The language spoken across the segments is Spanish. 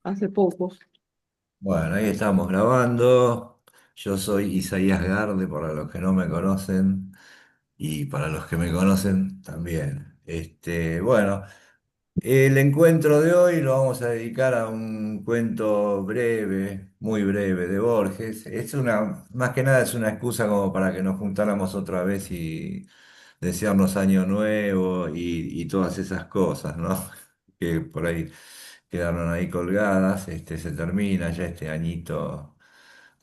hace poco. Bueno, ahí estamos grabando. Yo soy Isaías Garde, para los que no me conocen, y para los que me conocen también. Bueno, el encuentro de hoy lo vamos a dedicar a un cuento breve, muy breve, de Borges. Más que nada es una excusa como para que nos juntáramos otra vez y desearnos año nuevo y todas esas cosas, ¿no? Que por ahí quedaron ahí colgadas. Se termina ya este añito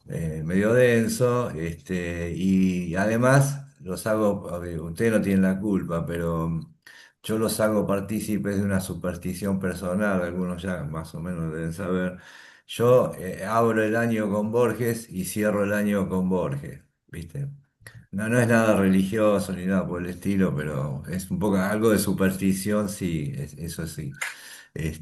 medio denso, y además los hago, a ver, ustedes no tienen la culpa, pero yo los hago partícipes de una superstición personal, algunos ya más o menos deben saber. Yo abro el año con Borges y cierro el año con Borges, ¿viste? No, no es nada religioso ni nada por el estilo, pero es un poco algo de superstición, sí, eso sí.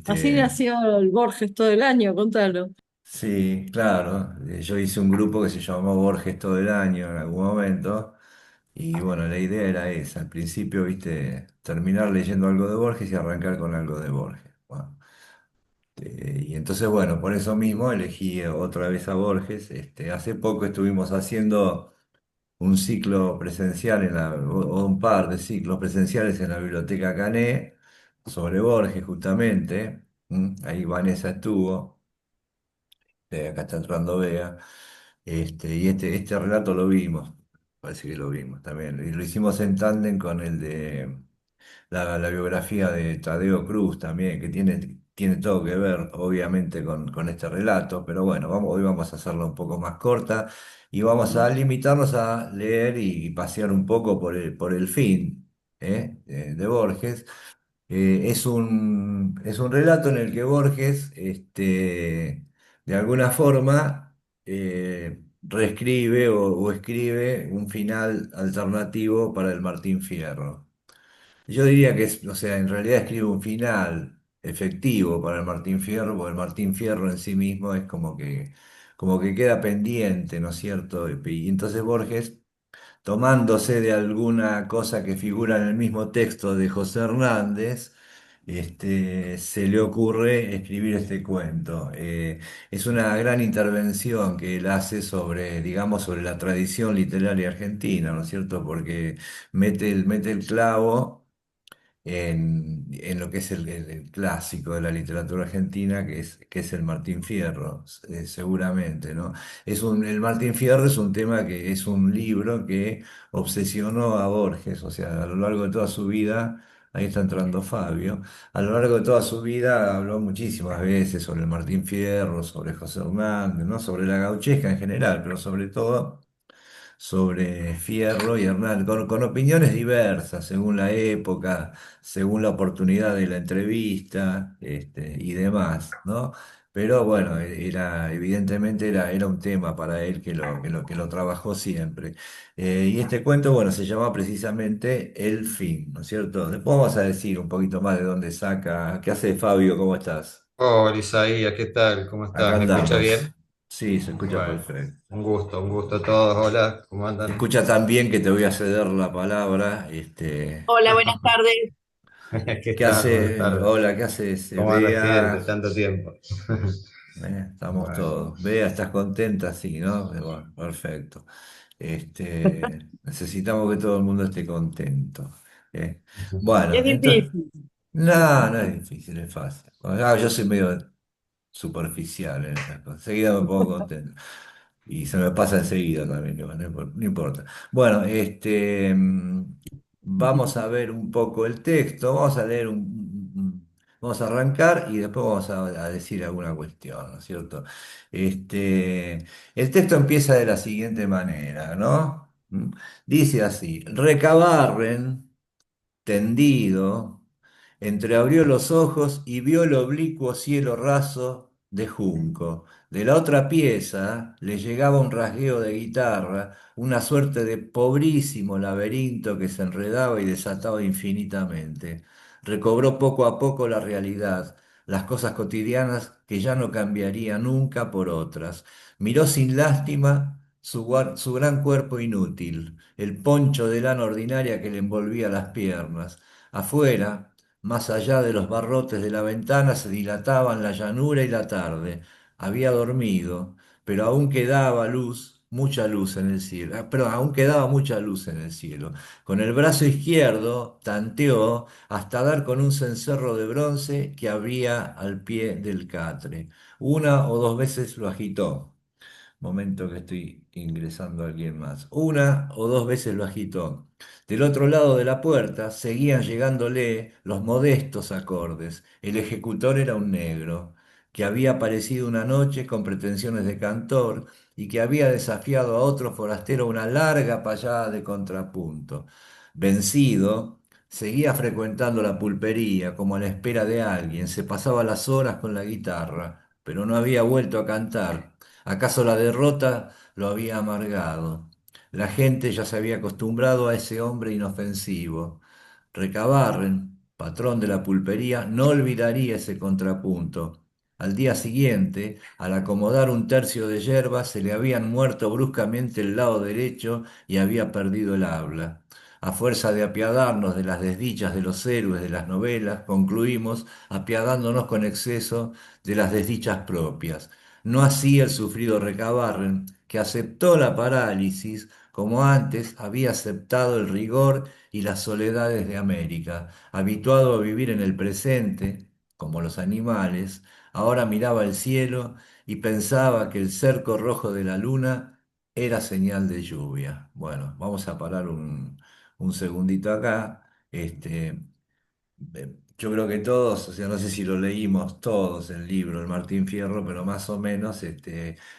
Así Este, nació el Borges todo el año, contalo. Sí, claro. Yo hice un grupo que se llamó Borges todo el año en algún momento. Y bueno, la idea era esa. Al principio, viste, terminar leyendo algo de Borges y arrancar con algo de Borges. Bueno, y entonces, bueno, por eso mismo elegí otra vez a Borges. Hace poco estuvimos haciendo un ciclo presencial o un par de ciclos presenciales en la Biblioteca Cané sobre Borges, justamente. Ahí Vanessa estuvo. Acá está entrando Bea. Este relato lo vimos, parece que lo vimos también. Y lo hicimos en tándem con el de la biografía de Tadeo Cruz también, que tiene todo que ver, obviamente, con este relato. Pero bueno, hoy vamos a hacerlo un poco más corta y vamos a limitarnos a leer y pasear un poco por el fin, de Borges. Es un relato en el que Borges, de alguna forma, reescribe o escribe un final alternativo para el Martín Fierro. Yo diría que o sea, en realidad escribe un final efectivo para el Martín Fierro, porque el Martín Fierro en sí mismo es como que queda pendiente, ¿no es cierto? Y entonces Borges, tomándose de alguna cosa que figura en el mismo texto de José Hernández, se le ocurre escribir este cuento. Es una gran intervención que él hace sobre, digamos, sobre la tradición literaria argentina, ¿no es cierto? Porque mete el clavo en lo que es el clásico de la literatura argentina, que es el Martín Fierro, seguramente, ¿no? El Martín Fierro es un tema que es un libro que obsesionó a Borges, o sea, a lo largo de toda su vida, ahí está entrando Fabio, a lo largo de toda su vida habló muchísimas veces sobre el Martín Fierro, sobre José Hernández, ¿no? Sobre la gauchesca en general, pero sobre todo sobre Fierro y Hernán, con opiniones diversas según la época, según la oportunidad de la entrevista, y demás, ¿no? Pero bueno, evidentemente era un tema para él que lo trabajó siempre. Y este cuento, bueno, se llama precisamente El fin, ¿no es cierto? Después vamos a decir un poquito más de dónde saca. ¿Qué hace Fabio? ¿Cómo estás? Hola Isaías, ¿qué tal? ¿Cómo Acá estás? ¿Me escucha andamos. bien? Sí, se escucha Bueno, perfecto. un gusto a todos. Hola, ¿cómo Se andan? escucha tan bien que te voy a ceder la palabra. Hola, buenas tardes. ¿Qué ¿Qué tal? Buenas hace? tardes. Hola, ¿qué haces? ¿Cómo anda, gente? Bea, Tanto tiempo. estamos Bueno. todos. Bea, ¿estás contenta? Sí, ¿no? Bueno, perfecto. Necesitamos que todo el mundo esté contento. ¿Eh? Es Bueno, entonces, difícil. no, no es difícil, es fácil. Yo soy medio superficial en esas cosas. Enseguida me pongo contento. Y se me pasa enseguida también, que bueno, no importa. Bueno, vamos a ver un poco el texto, vamos a leer vamos a arrancar y después vamos a decir alguna cuestión, ¿no es cierto? El texto empieza de la siguiente manera, ¿no? Dice así: Recabarren tendido, entreabrió los ojos y vio el oblicuo cielo raso de junco. De la otra pieza le llegaba un rasgueo de guitarra, una suerte de pobrísimo laberinto que se enredaba y desataba infinitamente. Recobró poco a poco la realidad, las cosas cotidianas que ya no cambiaría nunca por otras. Miró sin lástima su gran cuerpo inútil, el poncho de lana ordinaria que le envolvía las piernas. Afuera, Más allá de los barrotes de la ventana se dilataban la llanura y la tarde. Había dormido, pero aún quedaba luz, mucha luz en el cielo. Pero aún quedaba mucha luz en el cielo. Con el brazo izquierdo tanteó hasta dar con un cencerro de bronce que había al pie del catre. Una o dos veces lo agitó. Momento que estoy ingresando a alguien más. Una o dos veces lo agitó. Del otro lado de la puerta seguían llegándole los modestos acordes. El ejecutor era un negro, que había aparecido una noche con pretensiones de cantor y que había desafiado a otro forastero a una larga payada de contrapunto. Vencido, seguía frecuentando la pulpería como a la espera de alguien. Se pasaba las horas con la guitarra, pero no había vuelto a cantar. ¿Acaso la derrota lo había amargado? La gente ya se había acostumbrado a ese hombre inofensivo. Recabarren, patrón de la pulpería, no olvidaría ese contrapunto. Al día siguiente, al acomodar un tercio de yerba, se le habían muerto bruscamente el lado derecho y había perdido el habla. A fuerza de apiadarnos de las desdichas de los héroes de las novelas, concluimos apiadándonos con exceso de las desdichas propias. No así el sufrido Recabarren, que aceptó la parálisis, como antes había aceptado el rigor y las soledades de América. Habituado a vivir en el presente, como los animales, ahora miraba el cielo y pensaba que el cerco rojo de la luna era señal de lluvia. Bueno, vamos a parar un segundito acá. Yo creo que todos, o sea, no sé si lo leímos todos el libro, el Martín Fierro, pero más o menos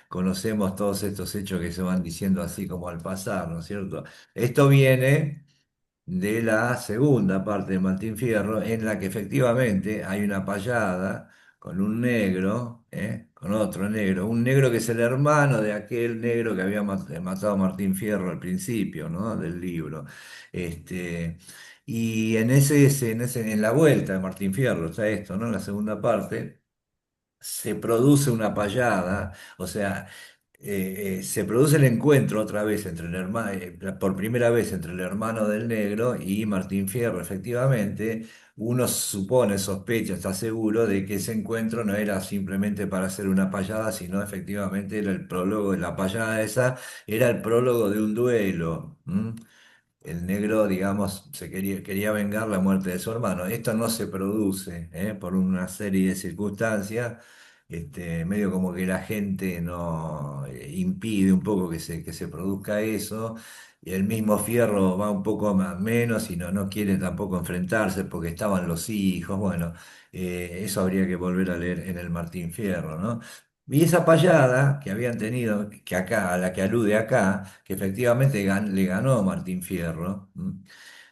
conocemos todos estos hechos que se van diciendo así como al pasar, ¿no es cierto? Esto viene de la segunda parte de Martín Fierro, en la que efectivamente hay una payada con un negro, con otro negro, un negro que es el hermano de aquel negro que había matado a Martín Fierro al principio, ¿no? Del libro. Y en la vuelta de Martín Fierro, está esto, ¿no? En la segunda parte se produce una payada, o sea, se produce el encuentro otra vez entre el hermano, por primera vez entre el hermano del negro y Martín Fierro, efectivamente. Uno supone, sospecha, está seguro de que ese encuentro no era simplemente para hacer una payada, sino efectivamente era el prólogo de la payada esa, era el prólogo de un duelo. El negro, digamos, quería vengar la muerte de su hermano. Esto no se produce, por una serie de circunstancias, medio como que la gente no impide un poco que se produzca eso. Y el mismo Fierro va un poco más menos y no quiere tampoco enfrentarse porque estaban los hijos. Bueno, eso habría que volver a leer en el Martín Fierro, ¿no? Y esa payada que habían tenido, que acá, a la que alude acá, que efectivamente le ganó Martín Fierro,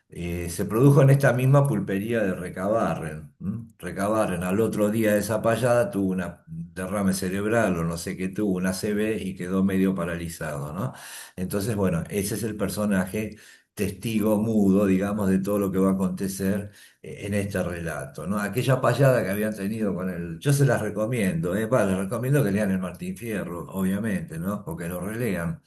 se produjo en esta misma pulpería de Recabarren. Recabarren al otro día de esa payada tuvo un derrame cerebral o no sé qué tuvo, una ACV y quedó medio paralizado, ¿no? Entonces, bueno, ese es el personaje testigo mudo, digamos, de todo lo que va a acontecer en este relato, ¿no? Aquella payada que habían tenido con el... Yo se las recomiendo, les recomiendo que lean el Martín Fierro, obviamente, ¿no? O que lo relean.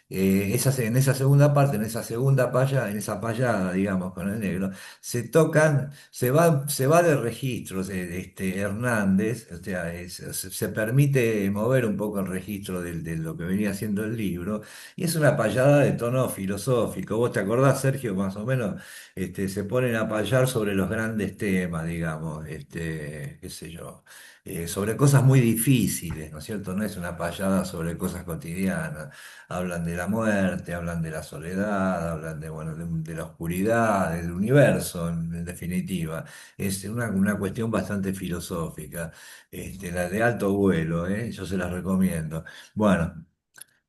En esa segunda parte, en esa segunda paya, en esa payada, digamos, con el negro, se va de registros Hernández, o sea, se permite mover un poco el registro de lo que venía haciendo el libro, y es una payada de tono filosófico. ¿Vos te acordás, Sergio, más o menos? Se ponen a payar sobre los grandes temas, digamos, qué sé yo, sobre cosas muy difíciles, ¿no es cierto? No es una payada sobre cosas cotidianas. Hablan de la muerte, hablan de la soledad, hablan de, bueno, de la oscuridad, del universo, en definitiva. Es una cuestión bastante filosófica, la de alto vuelo, yo se las recomiendo. Bueno,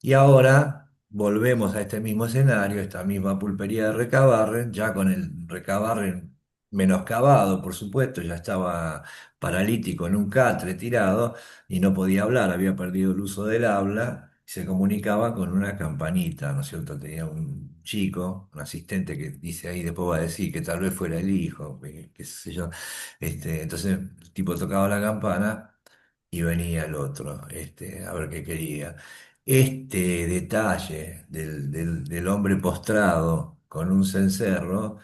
y ahora volvemos a este mismo escenario, esta misma pulpería de Recabarren, ya con el Recabarren menoscabado, por supuesto, ya estaba paralítico en un catre tirado y no podía hablar, había perdido el uso del habla, se comunicaba con una campanita, ¿no es cierto? Tenía un chico, un asistente que dice ahí, después va a decir que tal vez fuera el hijo, qué sé yo. Entonces el tipo tocaba la campana y venía el otro, a ver qué quería. Este detalle del hombre postrado con un cencerro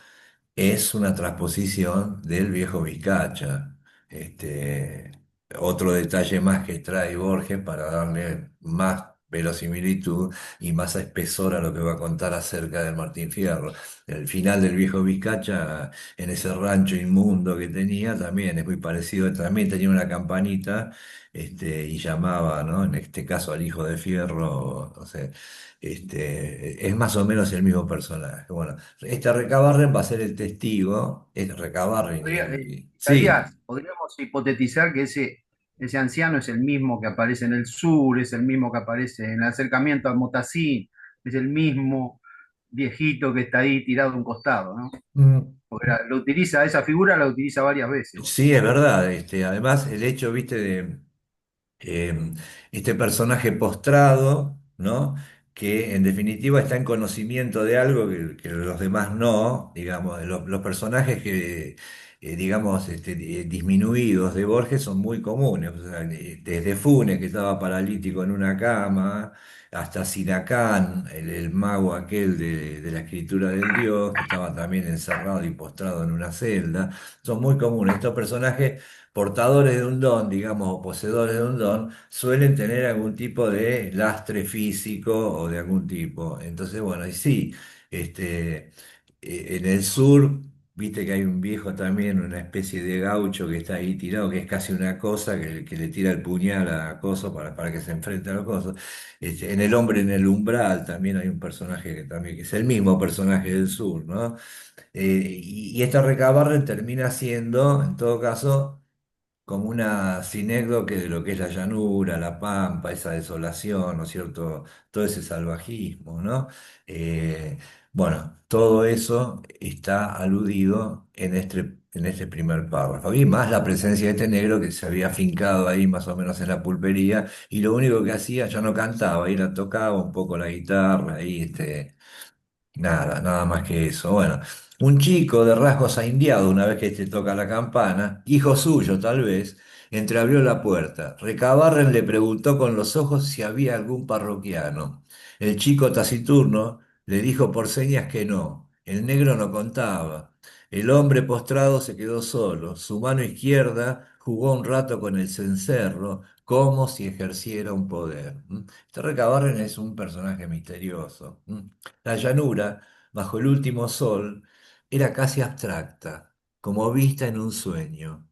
es una transposición del viejo Vizcacha. Este, otro detalle más que trae Borges para darle más verosimilitud y más espesor a lo que va a contar acerca de Martín Fierro. El final del viejo Vizcacha, en ese rancho inmundo que tenía, también es muy parecido, también tenía una campanita. Y llamaba, ¿no? En este caso al hijo de Fierro, no sé, es más o menos el mismo personaje. Bueno, este Recabarren va a ser el testigo, es Recabarren sí, Isaías, podríamos hipotetizar que ese anciano es el mismo que aparece en el sur, es el mismo que aparece en el acercamiento a Motacín, es el mismo viejito que está ahí tirado a un costado, ¿no? mm, Porque lo utiliza, esa figura la utiliza varias veces. sí, es verdad. Además, el hecho, viste, de este personaje postrado, ¿no? Que en definitiva está en conocimiento de algo que los demás no, digamos, los personajes que, digamos, disminuidos de Borges son muy comunes, o sea, desde Funes, que estaba paralítico en una cama, hasta Sinacán, el mago aquel de la escritura del Dios, que estaba también encerrado y postrado en una celda, son muy comunes. Estos personajes portadores de un don, digamos, o poseedores de un don, suelen tener algún tipo de lastre físico o de algún tipo. Entonces, bueno, y sí, en el sur, viste que hay un viejo también, una especie de gaucho que está ahí tirado, que es casi una cosa, que le tira el puñal a Coso para que se enfrente a los cosas. En El hombre en el umbral también hay un personaje que también, que es el mismo personaje del sur, ¿no? Y esta Recabarren termina siendo, en todo caso, como una sinécdoque de lo que es la llanura, la pampa, esa desolación, ¿no es cierto? Todo ese salvajismo, ¿no? Eh, bueno, todo eso está aludido en este primer párrafo. Y más la presencia de este negro que se había afincado ahí más o menos en la pulpería y lo único que hacía, ya no cantaba, y la tocaba un poco la guitarra, ahí, nada, nada más que eso. Bueno, un chico de rasgos indiado, una vez que toca la campana, hijo suyo tal vez, entreabrió la puerta. Recabarren le preguntó con los ojos si había algún parroquiano. El chico taciturno le dijo por señas que no. El negro no contaba. El hombre postrado se quedó solo. Su mano izquierda jugó un rato con el cencerro, como si ejerciera un poder. Este Recabarren es un personaje misterioso. La llanura, bajo el último sol, era casi abstracta, como vista en un sueño.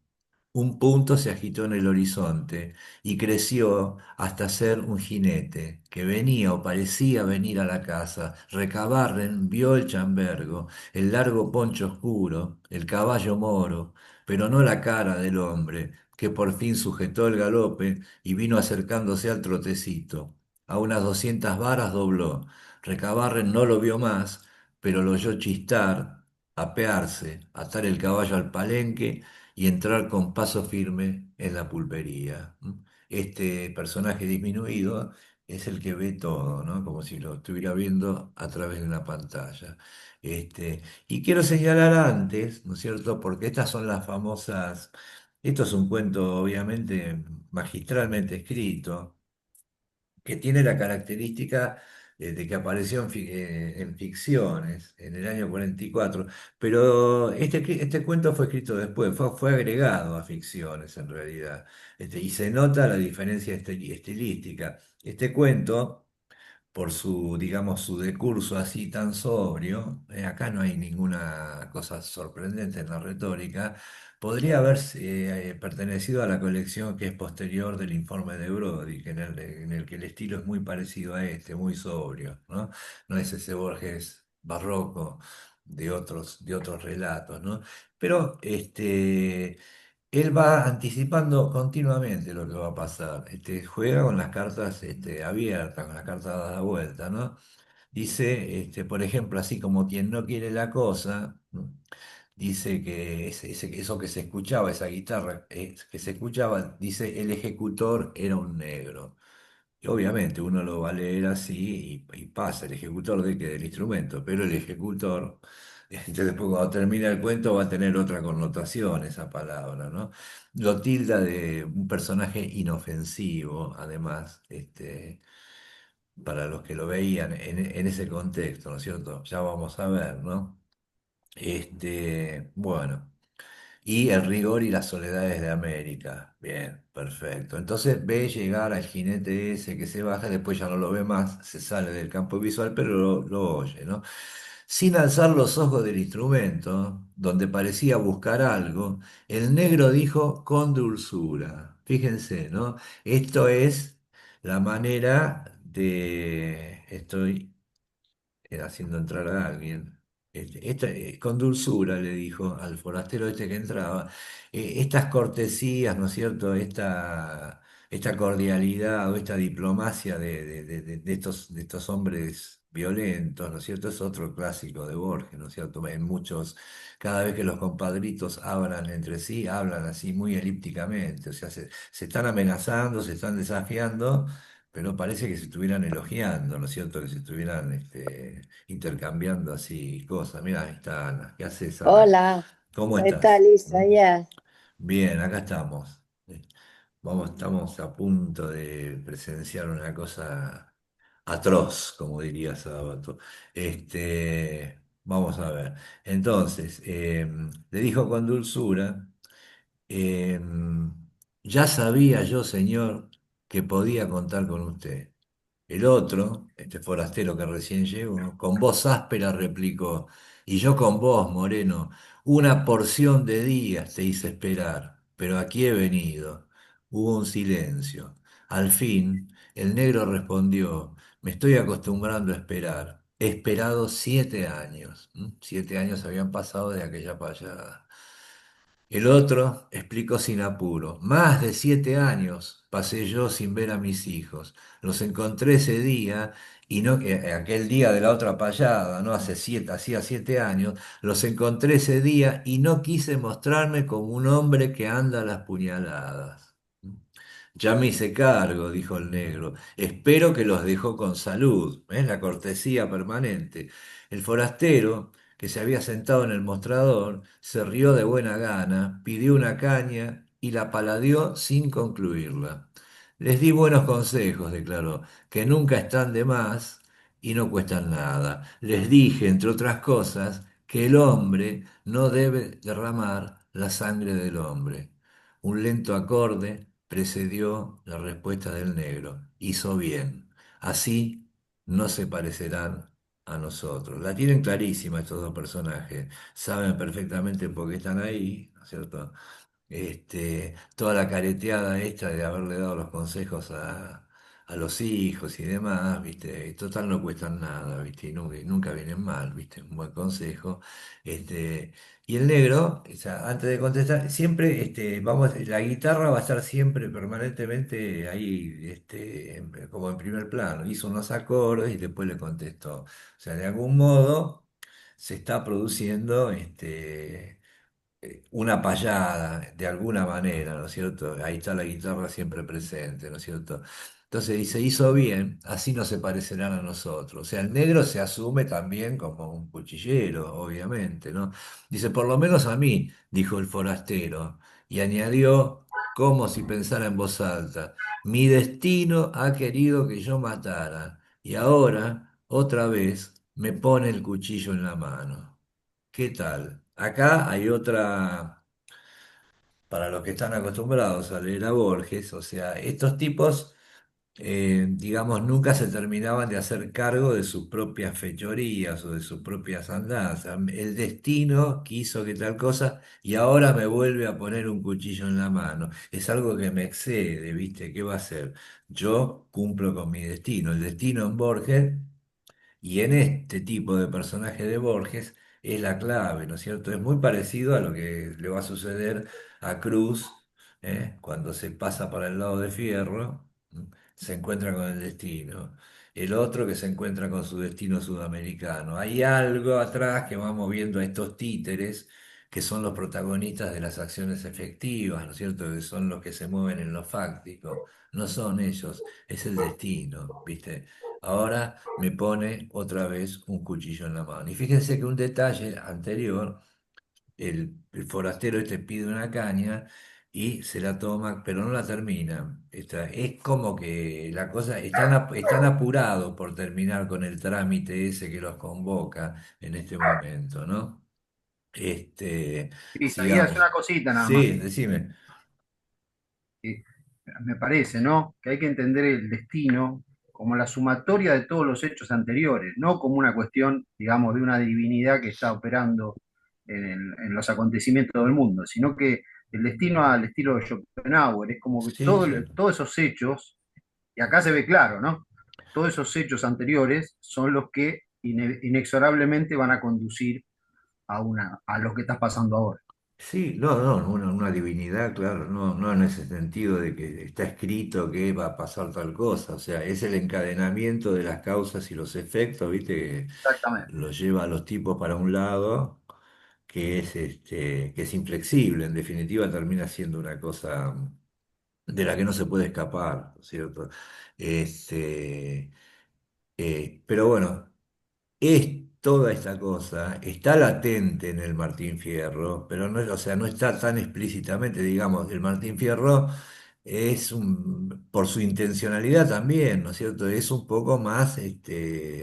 Un punto se agitó en el horizonte y creció hasta ser un jinete que venía o parecía venir a la casa. Recabarren vio el chambergo, el largo poncho oscuro, el caballo moro, pero no la cara del hombre, que por fin sujetó el galope y vino acercándose al trotecito. A unas 200 varas dobló. Recabarren no lo vio más, pero lo oyó chistar, apearse, atar el caballo al palenque y entrar con paso firme en la pulpería. Este personaje disminuido es el que ve todo, ¿no? Como si lo estuviera viendo a través de una pantalla. Y quiero señalar antes, ¿no es cierto? Porque estas son las famosas, esto es un cuento obviamente magistralmente escrito, que tiene la característica de que apareció en ficciones en el año 44, pero este cuento fue escrito después, fue agregado a ficciones en realidad, y se nota la diferencia estilística. Este cuento por su, digamos, su decurso así tan sobrio, acá no hay ninguna cosa sorprendente en la retórica, podría haber pertenecido a la colección que es posterior del informe de Brody, en el que el estilo es muy parecido a este, muy sobrio, ¿no? No es ese Borges barroco de otros relatos, ¿no? Pero él va anticipando continuamente lo que va a pasar. Juega con las cartas abiertas, con las cartas dadas a vuelta, ¿no? Dice, por ejemplo, así como quien no quiere la cosa, ¿no? Dice que eso que se escuchaba, esa guitarra que se escuchaba, dice, el ejecutor era un negro. Y obviamente uno lo va a leer así y pasa el ejecutor del instrumento, pero el ejecutor, entonces después cuando termina el cuento va a tener otra connotación esa palabra, ¿no? Lo tilda de un personaje inofensivo, además, para los que lo veían en ese contexto, ¿no es cierto? Ya vamos a ver, ¿no? Bueno. Y El rigor y las soledades de América. Bien, perfecto. Entonces ve llegar al jinete ese que se baja, después ya no lo ve más, se sale del campo visual, pero lo oye, ¿no? Sin alzar los ojos del instrumento, donde parecía buscar algo, el negro dijo con dulzura. Fíjense, ¿no? Esto es la manera de... Estoy haciendo entrar a alguien. Con dulzura le dijo al forastero este que entraba, estas cortesías, ¿no es cierto? Esta cordialidad o esta diplomacia de estos hombres violentos, ¿no es cierto? Es otro clásico de Borges, ¿no es cierto? En muchos, cada vez que los compadritos hablan entre sí, hablan así muy elípticamente, o sea, se están amenazando, se están desafiando, pero parece que se estuvieran elogiando, ¿no es cierto? Que se estuvieran intercambiando así cosas. Mira, ahí está Ana. ¿Qué haces, Ana? Hola, ¿Cómo ¿qué tal estás? ¿Mm? Isaías? Bien, acá estamos. Estamos a punto de presenciar una cosa atroz, como diría Sabato. Vamos a ver. Entonces, le dijo con dulzura. Ya sabía yo, señor, que podía contar con usted. El otro, este forastero que recién llegó, con voz áspera replicó, y yo con vos, Moreno, una porción de días te hice esperar, pero aquí he venido. Hubo un silencio. Al fin, el negro respondió, me estoy acostumbrando a esperar. He esperado 7 años. 7 años habían pasado de aquella payada. El otro explicó sin apuro, más de 7 años pasé yo sin ver a mis hijos. Los encontré ese día y no, aquel día de la otra payada, ¿no? Hacía 7 años, los encontré ese día y no quise mostrarme como un hombre que anda a las puñaladas. Ya me hice cargo, dijo el negro. Espero que los dejó con salud. ¿Ves? La cortesía permanente. El forastero, que se había sentado en el mostrador, se rió de buena gana, pidió una caña y la paladeó sin concluirla. Les di buenos consejos, declaró, que nunca están de más y no cuestan nada. Les dije, entre otras cosas, que el hombre no debe derramar la sangre del hombre. Un lento acorde precedió la respuesta del negro. Hizo bien. Así no se parecerán a nosotros. La tienen clarísima estos dos personajes. Saben perfectamente por qué están ahí, ¿no es cierto? Toda la careteada esta de haberle dado los consejos a los hijos y demás, ¿viste? Y total no cuestan nada, ¿viste? Y nunca vienen mal, ¿viste? Un buen consejo. Y el negro, o sea, antes de contestar, siempre, la guitarra va a estar siempre permanentemente ahí, como en primer plano. Hizo unos acordes y después le contestó. O sea, de algún modo se está produciendo, una payada de alguna manera, ¿no es cierto? Ahí está la guitarra siempre presente, ¿no es cierto? Entonces dice, hizo bien, así no se parecerán a nosotros. O sea, el negro se asume también como un cuchillero, obviamente, ¿no? Dice, por lo menos a mí, dijo el forastero, y añadió, como si pensara en voz alta, mi destino ha querido que yo matara, y ahora, otra vez, me pone el cuchillo en la mano. ¿Qué tal? Acá hay otra, para los que están acostumbrados a leer a Borges, o sea, estos tipos, digamos, nunca se terminaban de hacer cargo de sus propias fechorías o de sus propias andanzas. El destino quiso que tal cosa y ahora me vuelve a poner un cuchillo en la mano. Es algo que me excede, ¿viste? ¿Qué va a hacer? Yo cumplo con mi destino. El destino en Borges y en este tipo de personaje de Borges es la clave, ¿no es cierto? Es muy parecido a lo que le va a suceder a Cruz, cuando se pasa para el lado de Fierro, se encuentra con el destino. El otro que se encuentra con su destino sudamericano. Hay algo atrás que va moviendo a estos títeres que son los protagonistas de las acciones efectivas, ¿no es cierto? Que son los que se mueven en lo fáctico. No son ellos, es el destino, ¿viste? Ahora me pone otra vez un cuchillo en la mano. Y fíjense que un detalle anterior, el forastero este pide una caña y se la toma, pero no la termina. Es como que la cosa, están apurados por terminar con el trámite ese que los convoca en este momento, ¿no? Este, Sí, sabías sigamos. una cosita nada más. Sí, decime. que Me parece, ¿no? Que hay que entender el destino como la sumatoria de todos los hechos anteriores, no como una cuestión, digamos, de una divinidad que está operando en los acontecimientos del mundo, sino que el destino al estilo de Schopenhauer es como que Sí, sí. todos esos hechos, y acá se ve claro, ¿no? Todos esos hechos anteriores son los que inexorablemente van a conducir a lo que está pasando ahora. Sí, no, no, una divinidad, claro, no, no en ese sentido de que está escrito que va a pasar tal cosa, o sea, es el encadenamiento de las causas y los efectos, ¿viste? Que Exactamente. lo lleva a los tipos para un lado, que es inflexible, en definitiva termina siendo una cosa de la que no se puede escapar, ¿no es cierto? Este, pero bueno. Es toda esta cosa, está latente en el Martín Fierro, pero no, o sea, no está tan explícitamente, digamos, el Martín Fierro por su intencionalidad también, ¿no es cierto? Es un poco más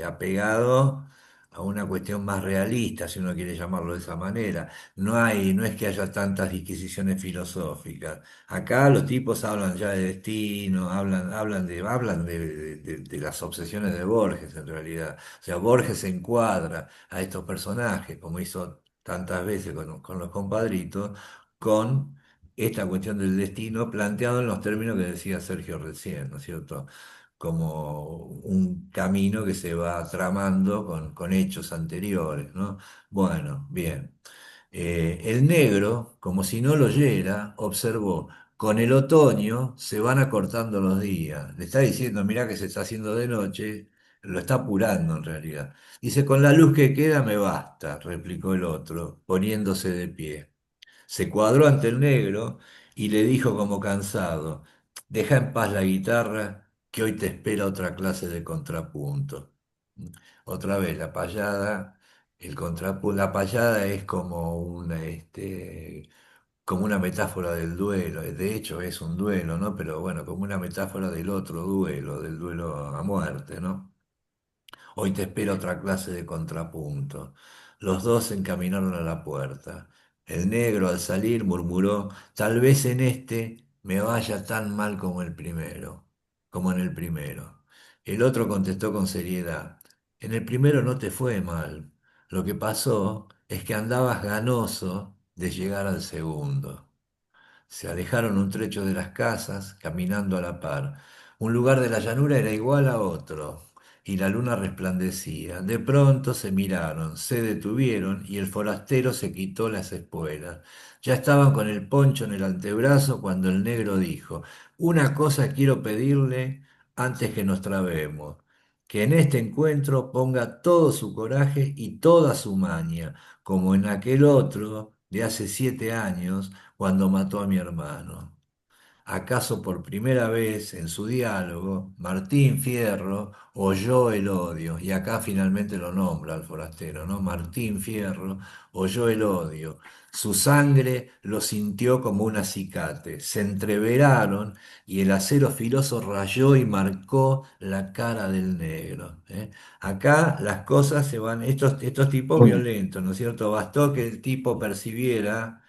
apegado a una cuestión más realista, si uno quiere llamarlo de esa manera. No es que haya tantas disquisiciones filosóficas. Acá los tipos hablan ya de destino, hablan de las obsesiones de Borges en realidad. O sea, Borges encuadra a estos personajes, como hizo tantas veces con los compadritos, con esta cuestión del destino planteado en los términos que decía Sergio recién, ¿no es cierto? Como un camino que se va tramando con hechos anteriores, ¿no? Bueno, bien. El negro, como si no lo oyera, observó, con el otoño se van acortando los días. Le está diciendo, mirá que se está haciendo de noche, lo está apurando en realidad. Dice, con la luz que queda me basta, replicó el otro, poniéndose de pie. Se cuadró ante el negro y le dijo como cansado, deja en paz la guitarra, que hoy te espera otra clase de contrapunto. Otra vez, la payada, la payada es como una metáfora del duelo, de hecho es un duelo, ¿no? Pero bueno, como una metáfora del otro duelo, del duelo a muerte, ¿no? Hoy te espera otra clase de contrapunto. Los dos se encaminaron a la puerta. El negro al salir murmuró, tal vez en este me vaya tan mal como el primero, como en el primero. El otro contestó con seriedad, en el primero no te fue mal. Lo que pasó es que andabas ganoso de llegar al segundo. Se alejaron un trecho de las casas, caminando a la par. Un lugar de la llanura era igual a otro, y la luna resplandecía. De pronto se miraron, se detuvieron, y el forastero se quitó las espuelas. Ya estaban con el poncho en el antebrazo cuando el negro dijo, una cosa quiero pedirle antes que nos trabemos, que en este encuentro ponga todo su coraje y toda su maña, como en aquel otro de hace 7 años, cuando mató a mi hermano. ¿Acaso por primera vez en su diálogo Martín Fierro oyó el odio? Y acá finalmente lo nombra al forastero, ¿no? Martín Fierro oyó el odio. Su sangre lo sintió como un acicate. Se entreveraron y el acero filoso rayó y marcó la cara del negro. ¿Eh? Acá las cosas se van, estos tipos violentos, ¿no es cierto? Bastó que el tipo percibiera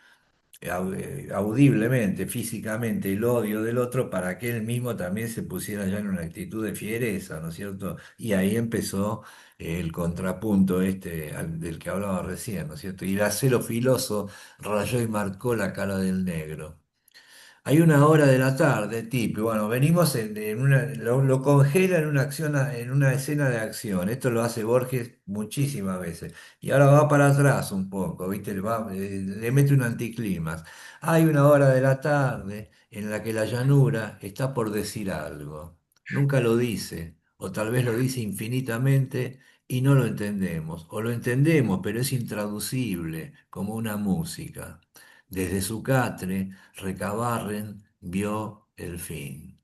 audiblemente, físicamente, el odio del otro para que él mismo también se pusiera ya en una actitud de fiereza, ¿no es cierto? Y ahí empezó el contrapunto del que hablaba recién, ¿no es cierto? Y el acero filoso rayó y marcó la cara del negro. Hay una hora de la tarde, tipo, y bueno, venimos lo congela en una acción, en una escena de acción. Esto lo hace Borges muchísimas veces. Y ahora va para atrás un poco, ¿viste? Le mete un anticlimax. Hay una hora de la tarde en la que la llanura está por decir algo. Nunca lo dice, o tal vez lo dice infinitamente y no lo entendemos. O lo entendemos, pero es intraducible, como una música. Desde su catre Recabarren vio el fin.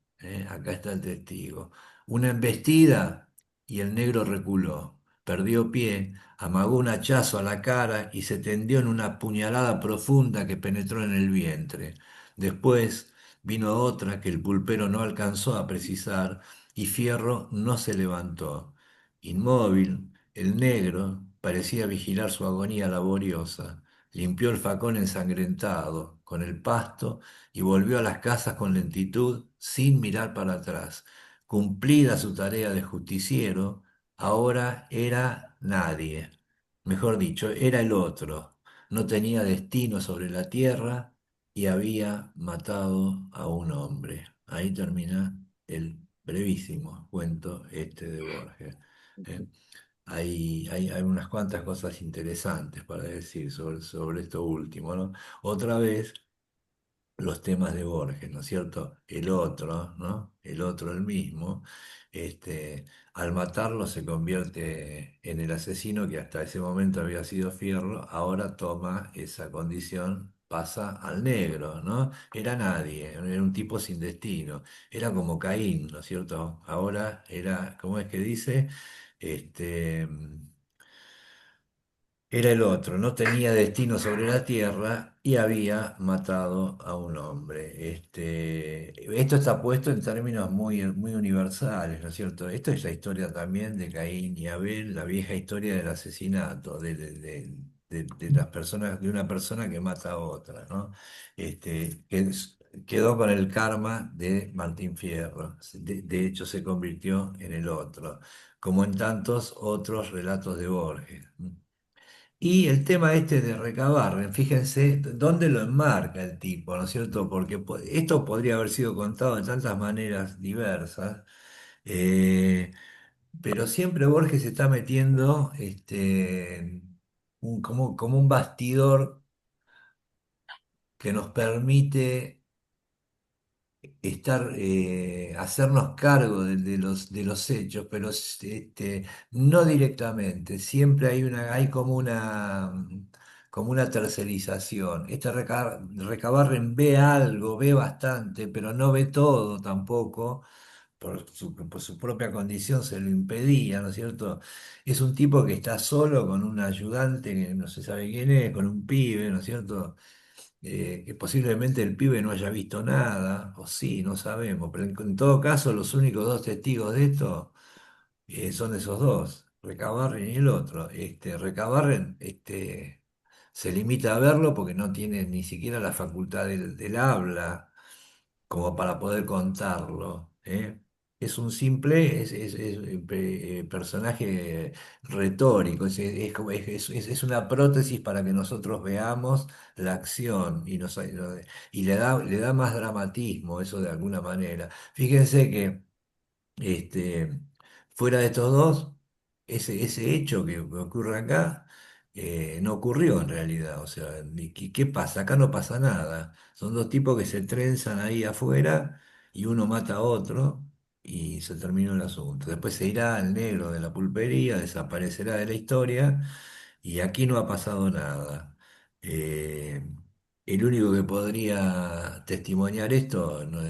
Acá está el testigo. Una embestida y el negro reculó. Perdió pie, amagó un hachazo a la cara y se tendió en una puñalada profunda que penetró en el vientre. Después vino otra que el pulpero no alcanzó a precisar y Fierro no se levantó. Inmóvil, el negro parecía vigilar su agonía laboriosa. limpió el facón ensangrentado con el pasto y volvió a las casas con lentitud, sin mirar para atrás. Cumplida su tarea de justiciero, ahora era nadie. Mejor dicho, era el otro. No tenía destino sobre la tierra y había matado a un hombre. Ahí termina el brevísimo cuento este de Borges. ¿Eh? Hay unas cuantas cosas interesantes para decir sobre esto último, ¿no? Otra vez los temas de Borges, ¿no es cierto? El otro, ¿no? El otro, el mismo, al matarlo se convierte en el asesino que hasta ese momento había sido Fierro, ahora toma esa condición, pasa al negro, ¿no? Era nadie, era un tipo sin destino, era como Caín, ¿no es cierto? Ahora era, ¿cómo es que dice? Este, Era el otro, no tenía destino sobre la tierra y había matado a un hombre. Esto está puesto en términos muy universales, ¿no es cierto? Esto es la historia también de Caín y Abel, la vieja historia del asesinato, de las personas, de una persona que mata a otra, ¿no? Quedó con el karma de Martín Fierro. De hecho, se convirtió en el otro, como en tantos otros relatos de Borges. Y el tema este de recabar, fíjense dónde lo enmarca el tipo, ¿no es cierto? Porque esto podría haber sido contado de tantas maneras diversas, eh, pero siempre Borges se está metiendo como un bastidor que nos permite hacernos cargo de los hechos, pero no directamente. Siempre hay como una tercerización. Recabarren ve algo, ve bastante, pero no ve todo tampoco. Por su propia condición se lo impedía, ¿no es cierto? Es un tipo que está solo con un ayudante que no se sabe quién es, con un pibe, ¿no es cierto? Que posiblemente el pibe no haya visto nada, o sí, no sabemos, pero en todo caso los únicos dos testigos de esto son esos dos, Recabarren y el otro. Recabarren se limita a verlo porque no tiene ni siquiera la facultad del habla como para poder contarlo, ¿eh? Es un simple personaje retórico, es una prótesis para que nosotros veamos la acción y le da más dramatismo, eso de alguna manera. Fíjense que este, fuera de estos dos, ese hecho que ocurre acá no ocurrió en realidad. O sea, ¿qué pasa? Acá no pasa nada. Son dos tipos que se trenzan ahí afuera y uno mata a otro y se terminó el asunto. Después se irá el negro de la pulpería, desaparecerá de la historia y aquí no ha pasado nada. Eh, el único que podría testimoniar esto no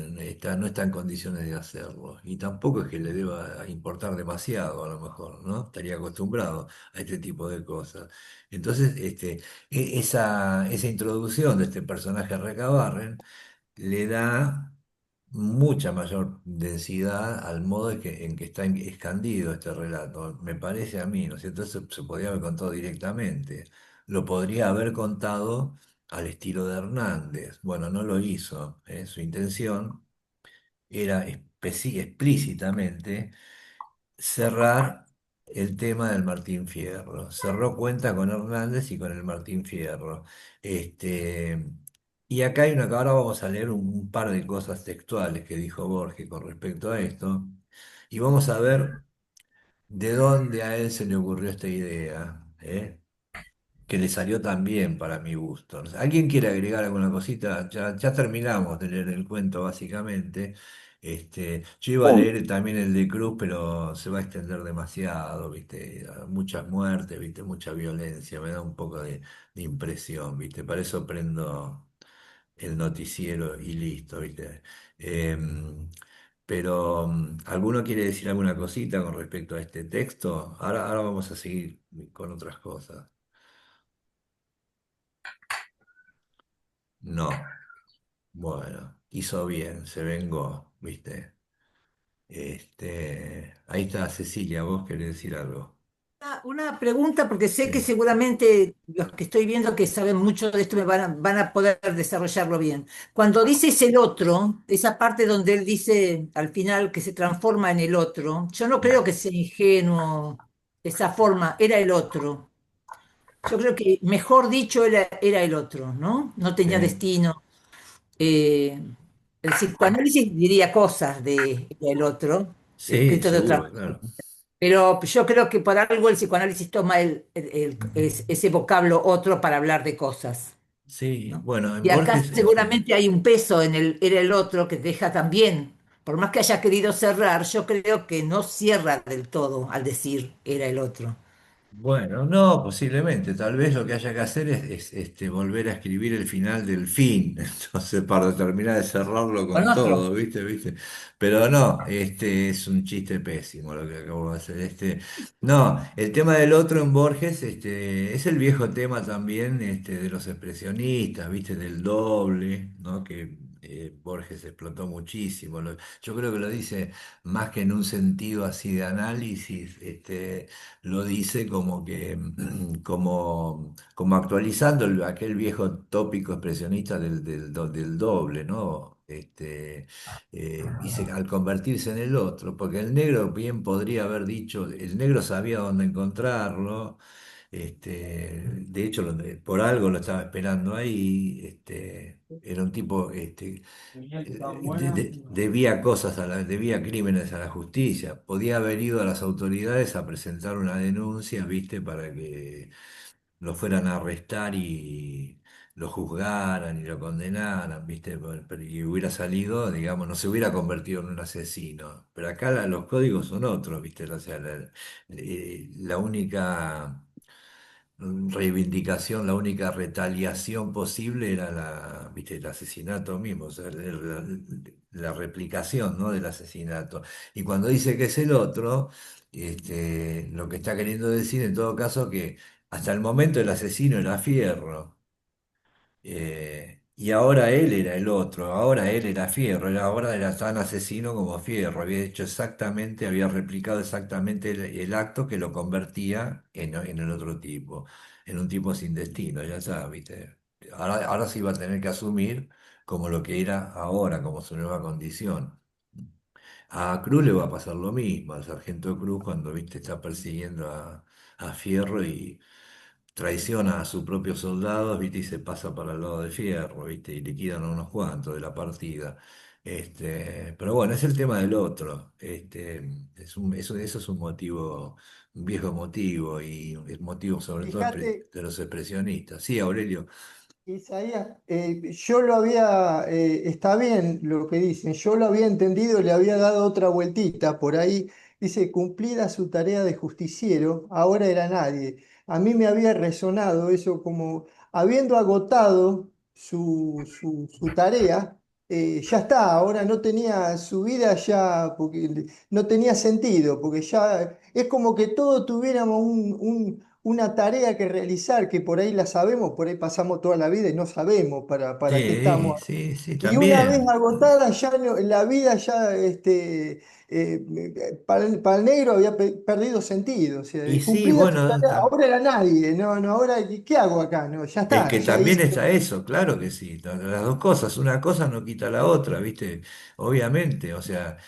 está en condiciones de hacerlo. Y tampoco es que le deba importar demasiado, a lo mejor, ¿no? Estaría acostumbrado a este tipo de cosas. Entonces, esa introducción de este personaje Recabarren le da mucha mayor densidad al modo en que está escandido este relato, me parece a mí, ¿no es cierto? Eso se podría haber contado directamente, lo podría haber contado al estilo de Hernández. Bueno, no lo hizo, ¿eh? Su intención era explícitamente cerrar el tema del Martín Fierro. Cerró cuenta con Hernández y con el Martín Fierro. Este, y acá hay una que ahora vamos a leer un par de cosas textuales que dijo Borges con respecto a esto. Y vamos a ver de dónde a él se le ocurrió esta idea, ¿eh? Que le salió tan bien para mi gusto. No sé, ¿alguien quiere agregar alguna cosita? Ya terminamos de leer el cuento, básicamente. Yo iba a leer también el de Cruz, pero se va a extender demasiado, ¿viste? Muchas muertes, ¿viste? Mucha violencia, me da un poco de impresión, ¿viste? Para eso prendo el noticiero y listo, ¿viste? Pero, ¿alguno quiere decir alguna cosita con respecto a este texto? Ahora vamos a seguir con otras cosas. No. Bueno, hizo bien, se vengó, ¿viste? Ahí está Cecilia, vos querés decir algo. Una pregunta, porque sé que seguramente los que estoy viendo que saben mucho de esto van a poder desarrollarlo bien. Cuando dices el otro, esa parte donde él dice al final que se transforma en el otro, yo no creo que sea ingenuo esa forma, era el otro. Yo creo que, mejor dicho, era el otro, ¿no? No tenía Sí, destino. Eh, el psicoanálisis diría cosas de el otro, sí, escrito de otra seguro, manera. claro. Pero yo creo que por algo el psicoanálisis toma ese vocablo otro para hablar de cosas, Sí, ¿no? bueno, en Y acá Borges, seguramente hay un peso en el era el otro que deja también, por más que haya querido cerrar, yo creo que no cierra del todo al decir era el otro. bueno, no, posiblemente. Tal vez lo que haya que hacer es, volver a escribir el final del fin. Entonces, para terminar de cerrarlo Con con otro. todo, ¿viste? Pero no, es un chiste pésimo lo que acabo de hacer. No, el tema del otro en Borges, es el viejo tema también, de los expresionistas, ¿viste? Del doble, ¿no? Que Borges explotó muchísimo. Yo creo que lo dice más que en un sentido así de análisis, lo dice como que, como actualizando aquel viejo tópico expresionista del doble, ¿no? Al convertirse en el otro, porque el negro bien podría haber dicho, el negro sabía dónde encontrarlo, de hecho, por algo lo estaba esperando ahí, era un tipo, debía cosas debía crímenes a la justicia. Podía haber ido a las autoridades a presentar una denuncia, ¿viste? Para que lo fueran a arrestar y lo juzgaran y lo condenaran, ¿viste? Y hubiera salido, digamos, no se hubiera convertido en un asesino. Pero acá los códigos son otros, ¿viste? O sea, la única reivindicación, la única retaliación posible era ¿viste? El asesinato mismo, o sea, la replicación, ¿no? Del asesinato. Y cuando dice que es el otro, lo que está queriendo decir en todo caso que hasta el momento el asesino era Fierro. Y ahora él era el otro, ahora él era Fierro, ahora era tan asesino como Fierro, había hecho exactamente, había replicado exactamente el acto que lo convertía en el otro tipo, en un tipo sin destino, ya sabes, ¿viste? Ahora sí va a tener que asumir como lo que era ahora, como su nueva condición. A Cruz le va a pasar lo mismo, al sargento Cruz cuando, viste, está persiguiendo a Fierro y traiciona a sus propios soldados, ¿viste? Y se pasa para el lado de Fierro, ¿viste? Y liquidan a unos cuantos de la partida. Pero bueno, es el tema del otro. Eso es un motivo, un viejo motivo y el motivo sobre todo Fíjate, de los expresionistas. Sí, Aurelio. Isaías, yo lo había, está bien lo que dicen, yo lo había entendido, le había dado otra vueltita por ahí, dice, cumplida su tarea de justiciero, ahora era nadie. A mí me había resonado eso como, habiendo agotado su tarea, ya está, ahora no tenía su vida ya, porque no tenía sentido, porque ya es como que todos tuviéramos una tarea que realizar, que por ahí la sabemos, por ahí pasamos toda la vida y no sabemos para qué Sí, estamos. sí, sí, Y una vez también. agotada, ya la vida ya, para el negro había perdido sentido. O sea, Y sí, cumplida su bueno, tarea, ahora era nadie, no, no, ahora, ¿qué hago acá? No, ya es está, que ya también hice. está eso, claro que sí, las dos cosas, una cosa no quita la otra, ¿viste? Obviamente, o sea,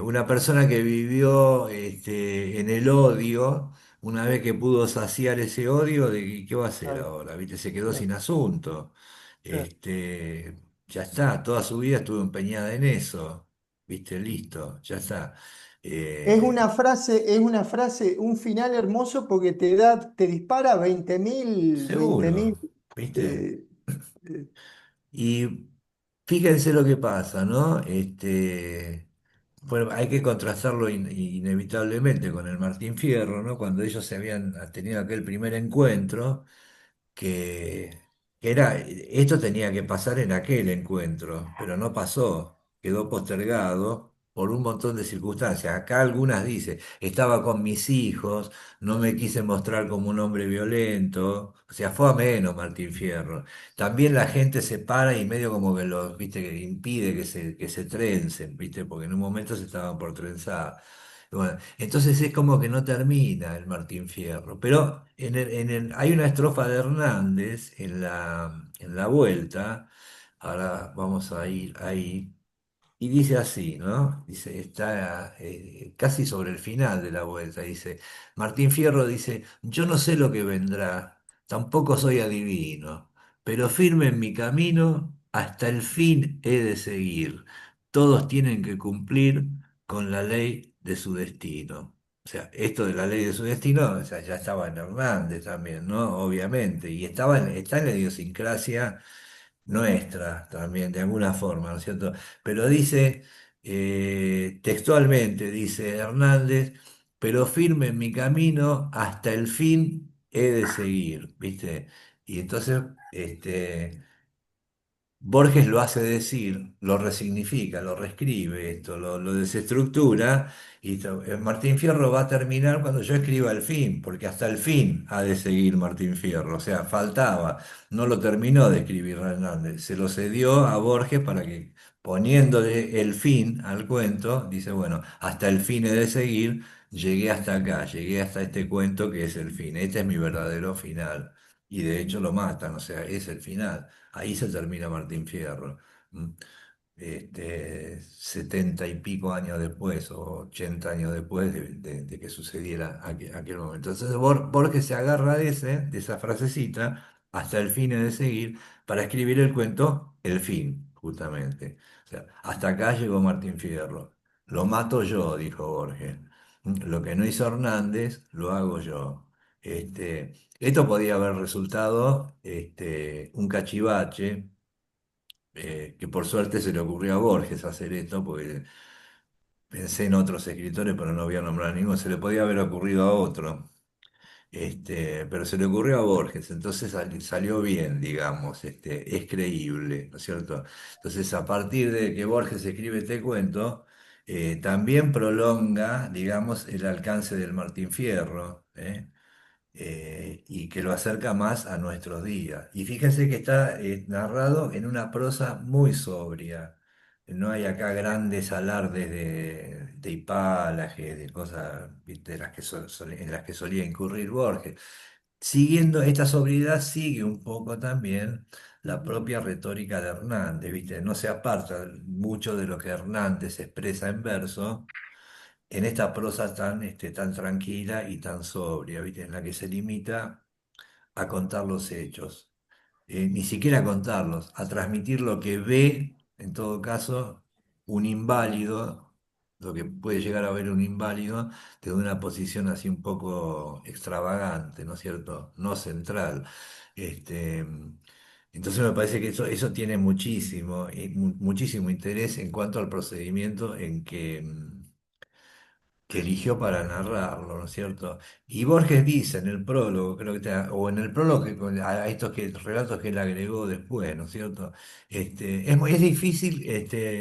una persona que vivió, en el odio, una vez que pudo saciar ese odio, ¿qué va a hacer Claro, ahora? ¿Viste? Se quedó claro, sin asunto. claro. Ya está, toda su vida estuvo empeñada en eso, ¿viste? Listo, ya está. Eh, Es una frase, un final hermoso porque te dispara 20.000, 20.000. Seguro, ¿viste? eh, eh, Y fíjense lo que pasa, ¿no? Bueno, hay que contrastarlo inevitablemente con el Martín Fierro, ¿no? Cuando ellos se habían tenido aquel primer encuentro, que, que esto tenía que pasar en aquel encuentro, pero no pasó, quedó postergado por un montón de circunstancias. Acá algunas dicen, estaba con mis hijos, no me quise mostrar como un hombre violento, o sea, fue a menos Martín Fierro. También la gente se para y medio como que viste, que impide que se trencen, viste, porque en un momento se estaban por trenzar. Bueno, entonces es como que no termina el Martín Fierro, pero hay una estrofa de Hernández en la vuelta, ahora vamos a ir ahí. Y dice así, ¿no? Dice, está casi sobre el final de la vuelta, dice, Martín Fierro dice, yo no sé lo que vendrá, tampoco soy adivino, pero firme en mi camino, hasta el fin he de seguir. Todos tienen que cumplir con la ley de su destino. O sea, esto de la ley de su destino, o sea, ya estaba en Hernández también, ¿no? Obviamente, y está en la idiosincrasia nuestra también, de alguna forma, ¿no es cierto? Pero dice, textualmente, dice Hernández, pero firme en mi camino, hasta el fin he de seguir, ¿viste? Y entonces, Borges lo hace decir, lo resignifica, lo reescribe esto, lo desestructura, y Martín Fierro va a terminar cuando yo escriba el fin, porque hasta el fin ha de seguir Martín Fierro, o sea, faltaba, no lo terminó de escribir Hernández, se lo cedió a Borges para que, poniéndole el fin al cuento, dice, bueno, hasta el fin he de seguir, llegué hasta acá, llegué hasta este cuento que es el fin, este es mi verdadero final, y de hecho lo matan, o sea, es el final. Ahí se termina Martín Fierro. ¿M? 70 y pico años después, o 80 años después de que sucediera aquel momento. Entonces Borges se agarra de esa frasecita, hasta el fin he de seguir, para escribir el cuento El fin, justamente. O sea, hasta acá llegó Martín Fierro. Lo mato yo, dijo Borges. Lo que no hizo Hernández, lo hago yo. Esto podía haber resultado un cachivache, que por suerte se le ocurrió a Borges hacer esto, porque pensé en otros escritores, pero no voy a nombrar ninguno, se le podía haber ocurrido a otro, pero se le ocurrió a Borges, entonces salió bien, digamos, es creíble, ¿no es cierto? Entonces, a partir de que Borges escribe este cuento, también prolonga, digamos, el alcance del Martín Fierro, y que lo acerca más a nuestros días. Y fíjense que está narrado en una prosa muy sobria. No hay acá grandes alardes de hipálaje, de cosas, ¿viste? De las que en las que solía incurrir Borges. Siguiendo esta sobriedad, sigue un poco también la propia retórica de Hernández, ¿viste? No se aparta mucho de lo que Hernández expresa en verso en esta prosa tan tranquila y tan sobria, ¿viste? En la que se limita a contar los hechos. Ni siquiera a contarlos, a transmitir lo que ve, en todo caso, un inválido, lo que puede llegar a ver un inválido, desde una posición así un poco extravagante, ¿no es cierto? No central. Este, entonces me parece que eso tiene muchísimo, muchísimo interés en cuanto al procedimiento en que eligió para narrarlo, ¿no es cierto? Y Borges dice en el prólogo, creo que o en el prólogo a estos relatos que él agregó después, ¿no es cierto? Es difícil,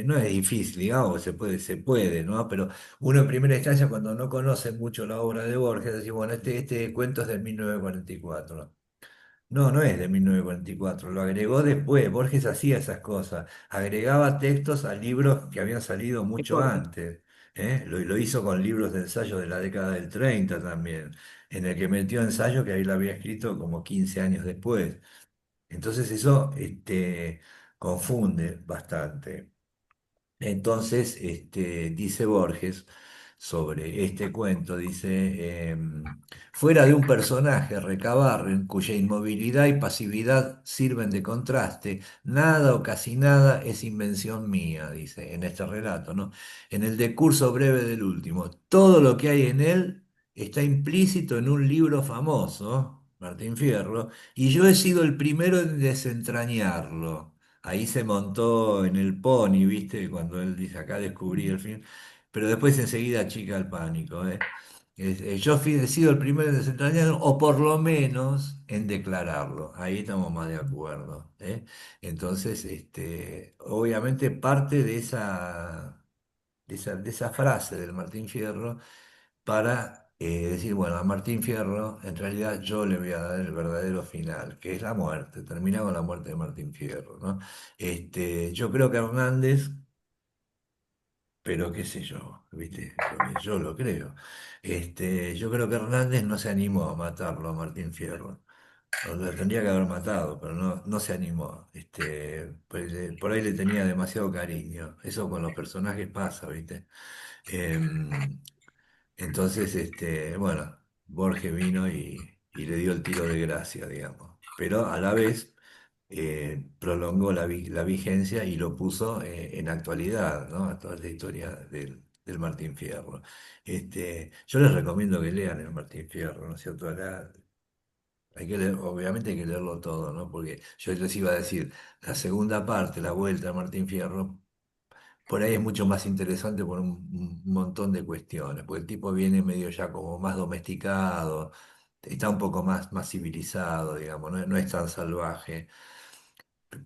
no es difícil, digamos, se puede, ¿no? Pero uno en primera instancia, cuando no conoce mucho la obra de Borges, dice, bueno, este cuento es de 1944. No, no es de 1944, lo agregó después. Borges hacía esas cosas, agregaba textos a libros que habían salido Es mucho Borges. antes. Lo hizo con libros de ensayo de la década del 30 también, en el que metió ensayos que él había escrito como 15 años después. Entonces eso confunde bastante. Entonces, dice Borges sobre este cuento, dice, fuera de un personaje recabarren cuya inmovilidad y pasividad sirven de contraste, nada o casi nada es invención mía, dice en este relato, ¿no? En el decurso breve del último, todo lo que hay en él está implícito en un libro famoso, Martín Fierro, y yo he sido el primero en desentrañarlo. Ahí se montó en el pony, ¿viste? Cuando él dice, acá descubrí el fin, pero después enseguida achica el pánico, ¿eh? He sido el primero en desentrañarlo, o por lo menos en declararlo. Ahí estamos más de acuerdo, ¿eh? Entonces, obviamente parte de esa frase del Martín Fierro para decir, bueno, a Martín Fierro en realidad yo le voy a dar el verdadero final, que es la muerte, termina con la muerte de Martín Fierro, ¿no? Yo creo que Hernández pero qué sé yo, ¿viste? Porque yo lo creo. Yo creo que Hernández no se animó a matarlo a Martín Fierro. Lo tendría que haber matado, pero no se animó. Pues, por ahí le tenía demasiado cariño. Eso con los personajes pasa, ¿viste? Em, entonces, bueno, Borges vino y le dio el tiro de gracia, digamos. Pero a la vez prolongó la vigencia y lo puso en actualidad, ¿no? A toda la historia del Martín Fierro. Yo les recomiendo que lean el Martín Fierro, ¿no es cierto? Hay que leer, obviamente hay que leerlo todo, ¿no? Porque yo les iba a decir, la segunda parte, la vuelta a Martín Fierro, por ahí es mucho más interesante por un montón de cuestiones, porque el tipo viene medio ya como más domesticado, está un poco más civilizado, digamos, no es tan salvaje.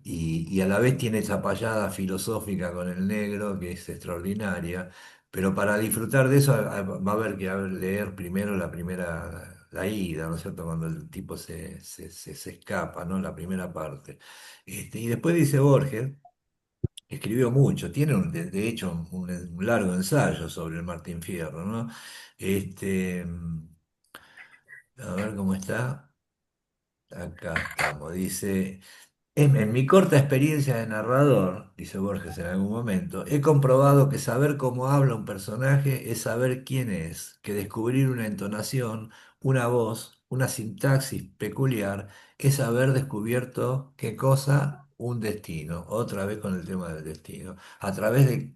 Y a la vez tiene esa payada filosófica con el negro que es extraordinaria, pero para disfrutar de eso va a haber que leer primero la ida, ¿no es cierto? Cuando el tipo se escapa, ¿no? La primera parte. Y después dice Borges, escribió mucho, tiene de hecho un largo ensayo sobre el Martín Fierro, ¿no? Este, a ver cómo está. Acá estamos. Dice. En mi corta experiencia de narrador, dice Borges en algún momento, he comprobado que saber cómo habla un personaje es saber quién es, que descubrir una entonación, una voz, una sintaxis peculiar es haber descubierto qué cosa, un destino. Otra vez con el tema del destino. A través de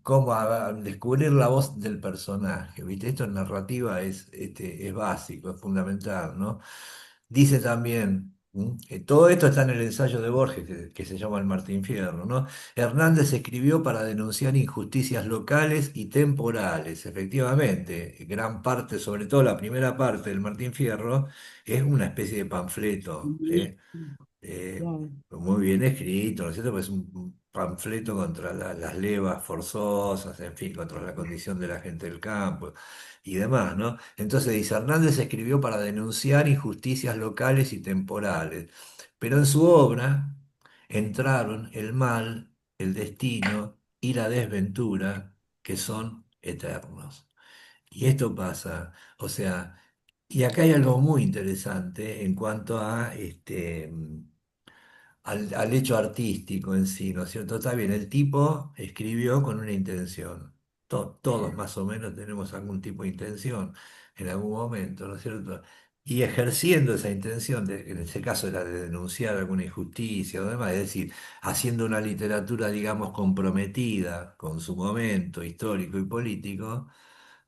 cómo descubrir la voz del personaje. ¿Viste? Esto en narrativa es básico, es fundamental, ¿no? Dice también, que todo esto está en el ensayo de Borges, que se llama El Martín Fierro, ¿no? Hernández escribió para denunciar injusticias locales y temporales. Efectivamente, gran parte, sobre todo la primera parte del Martín Fierro, es una especie de panfleto, ¿sí? Muy bien escrito, ¿no es cierto? Pues es un panfleto contra las levas forzosas, en fin, contra la condición de la gente del campo y demás, ¿no? Entonces dice, Hernández escribió para denunciar injusticias locales y temporales, pero en su obra entraron el mal, el destino y la desventura, que son eternos. Y esto pasa, o sea, y acá hay algo muy interesante en cuanto a al hecho artístico en sí, ¿no es cierto? Está bien, el tipo escribió con una intención. Todos más o menos tenemos algún tipo de intención en algún momento, ¿no es cierto? Y ejerciendo esa intención, en este caso era de denunciar alguna injusticia o demás, es decir, haciendo una literatura, digamos, comprometida con su momento histórico y político,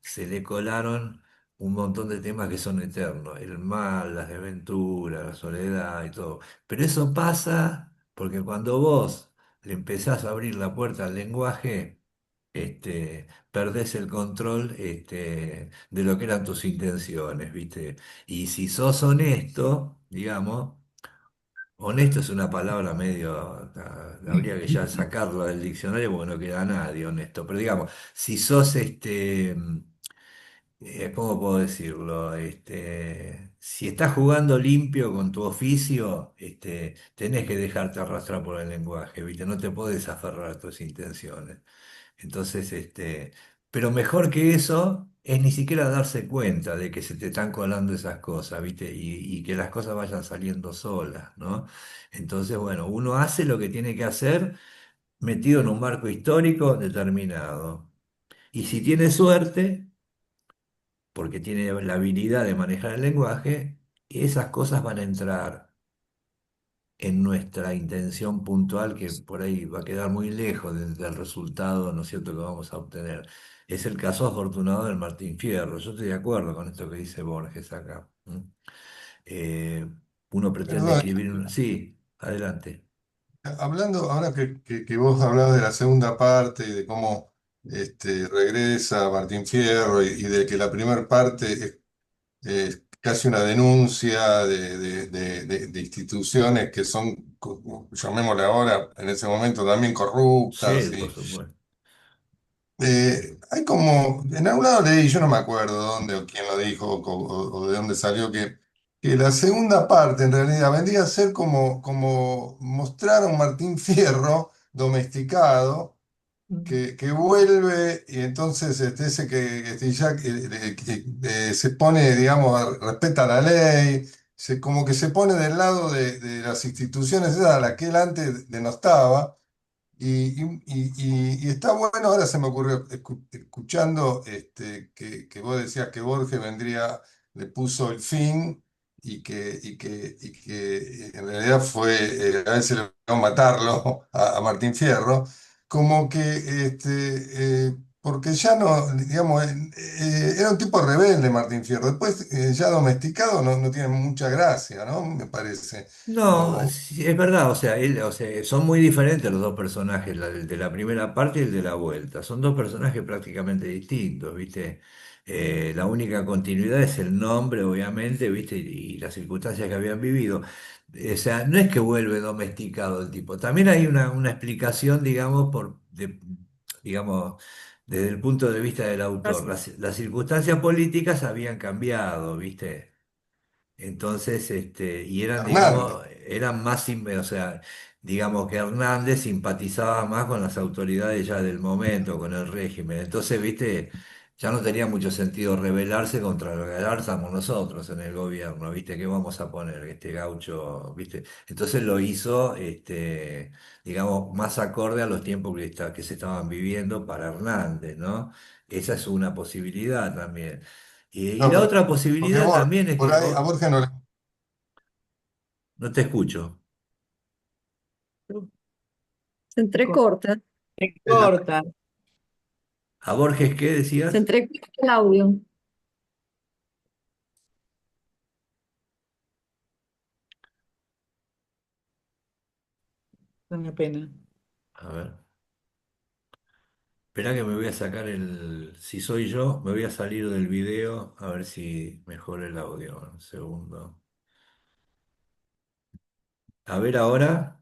se le colaron un montón de temas que son eternos, el mal, las desventuras, la soledad y todo. Pero eso pasa porque cuando vos le empezás a abrir la puerta al lenguaje, perdés el control, de lo que eran tus intenciones, ¿viste? Y si sos honesto, digamos, honesto es una palabra medio, habría que ya sacarlo del diccionario porque no queda nadie honesto, pero digamos, si sos ¿cómo puedo decirlo? Si estás jugando limpio con tu oficio, tenés que dejarte arrastrar por el lenguaje, ¿viste? No te podés aferrar a tus intenciones. Entonces, pero mejor que eso es ni siquiera darse cuenta de que se te están colando esas cosas, ¿viste? Y que las cosas vayan saliendo solas, ¿no? Entonces, bueno, uno hace lo que tiene que hacer metido en un marco histórico determinado. Y si tiene suerte porque tiene la habilidad de manejar el lenguaje, esas cosas van a entrar en nuestra intención puntual, que por ahí va a quedar muy lejos del resultado, ¿no es cierto?, que vamos a obtener. Es el caso afortunado del Martín Fierro. Yo estoy de acuerdo con esto que dice Borges acá. ¿M? Eh, Uno pretende Perdón, escribir Sí, adelante. hablando ahora que vos hablabas de la segunda parte y de cómo regresa Martín Fierro y de que la primera parte es casi una denuncia de instituciones que son, llamémosle ahora, en ese momento también corruptas. Sí, por supuesto. Hay como, en algún lado leí, yo no me acuerdo dónde o quién lo dijo o de dónde salió, que la segunda parte en realidad vendría a ser como mostrar a un Martín Fierro domesticado, que vuelve y entonces ese que ya se pone, digamos, respeta la ley, como que se pone del lado de las instituciones esas a las que él antes denostaba. Y está bueno, ahora se me ocurrió, escuchando que vos decías que Borges le puso el fin y que en realidad fue, a veces le logró matarlo a Martín Fierro, como que, porque ya no, digamos, era un tipo rebelde Martín Fierro, después ya domesticado no tiene mucha gracia, ¿no? Me parece. No, O- sí, es verdad, o sea, o sea, son muy diferentes los dos personajes, el de la primera parte y el de la vuelta. Son dos personajes prácticamente distintos, ¿viste? La única continuidad es el nombre, obviamente, ¿viste? Y las circunstancias que habían vivido. O sea, no es que vuelve domesticado el tipo. También hay una explicación, digamos, digamos, desde el punto de vista del autor. Las circunstancias políticas habían cambiado, ¿viste? Entonces, y eran, Hernández. digamos, eran más, o sea, digamos que Hernández simpatizaba más con las autoridades ya del momento, con el régimen. Entonces, viste, ya no tenía mucho sentido rebelarse contra lo que ahora estamos nosotros en el gobierno, viste, ¿qué vamos a poner? Este gaucho, viste. Entonces lo hizo, digamos, más acorde a los tiempos que se estaban viviendo para Hernández, ¿no? Esa es una posibilidad también. Y No, la otra porque posibilidad también es Por que ahí a Borges no le... no te escucho. Se entrecorta, Se la- corta. ¿A Borges qué se decías? entrecorta el audio. Una pena. A ver. Espera que me voy a sacar si soy yo, me voy a salir del video a ver si mejora el audio. Un segundo. A ver ahora.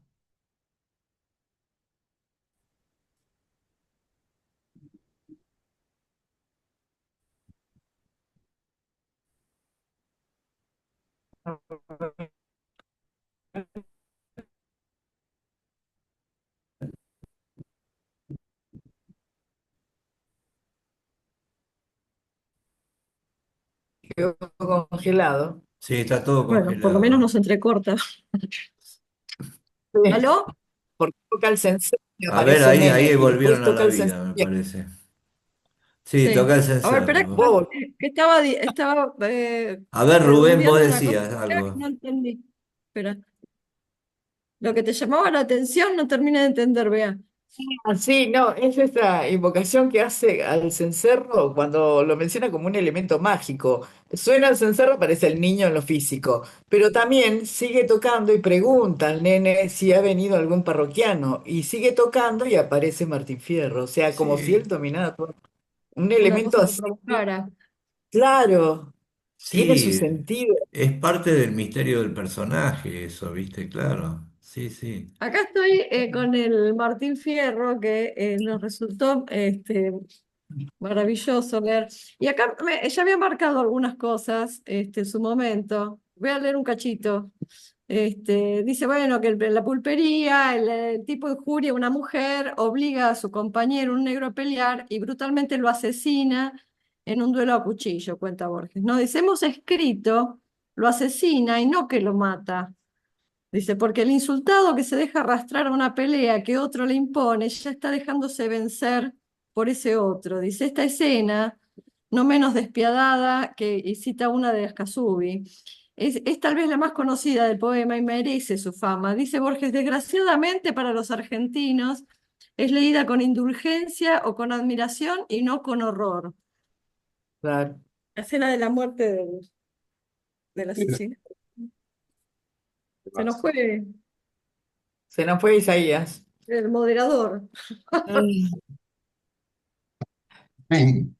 Quedó congelado. Sí, está todo Bueno, por lo menos no congelado. se entrecorta. Sí, ¿Aló? porque toca el sensor y A ver, aparece ahí, nene, ahí y volvieron después a la toca el vida, sensor me y parece. Sí, Sí. toca el A ver, espera, cencerro. wow, que estaba A ver, Rubén, vos redondeando una cosa decías que algo. no entendí. Espera, lo que te llamaba la atención no terminé de entender, vea. sí, no, es esta invocación que hace al cencerro cuando lo menciona como un elemento mágico. Suena el cencerro, aparece el niño en lo físico, pero también sigue tocando y pregunta al nene si ha venido algún parroquiano, y sigue tocando y aparece Martín Fierro, o sea, como si él Sí, dominara todo. Un Una elemento cosa que así, provocara. claro, tiene su sí, sentido. es parte del misterio del personaje, eso, ¿viste? Claro. Sí, sí. Acá estoy con el Martín Fierro, que nos resultó maravilloso ver. Y acá ya había marcado algunas cosas en su momento. Voy a leer un cachito. Dice, bueno, que la pulpería, el tipo injuria a una mujer, obliga a su compañero, un negro, a pelear y brutalmente lo asesina en un duelo a cuchillo, cuenta Borges. No, dice, hemos escrito, lo asesina y no que lo mata. Dice, porque el insultado que se deja arrastrar a una pelea que otro le impone ya está dejándose vencer por ese otro. Dice, esta escena, no menos despiadada que y cita una de Ascasubi, es tal vez la más conocida del poema y merece su fama. Dice Borges, desgraciadamente para los argentinos es leída con indulgencia o con admiración y no con horror. Claro. La escena de la muerte del asesino. Se nos fue Se nos fue Isaías. el moderador. Fin.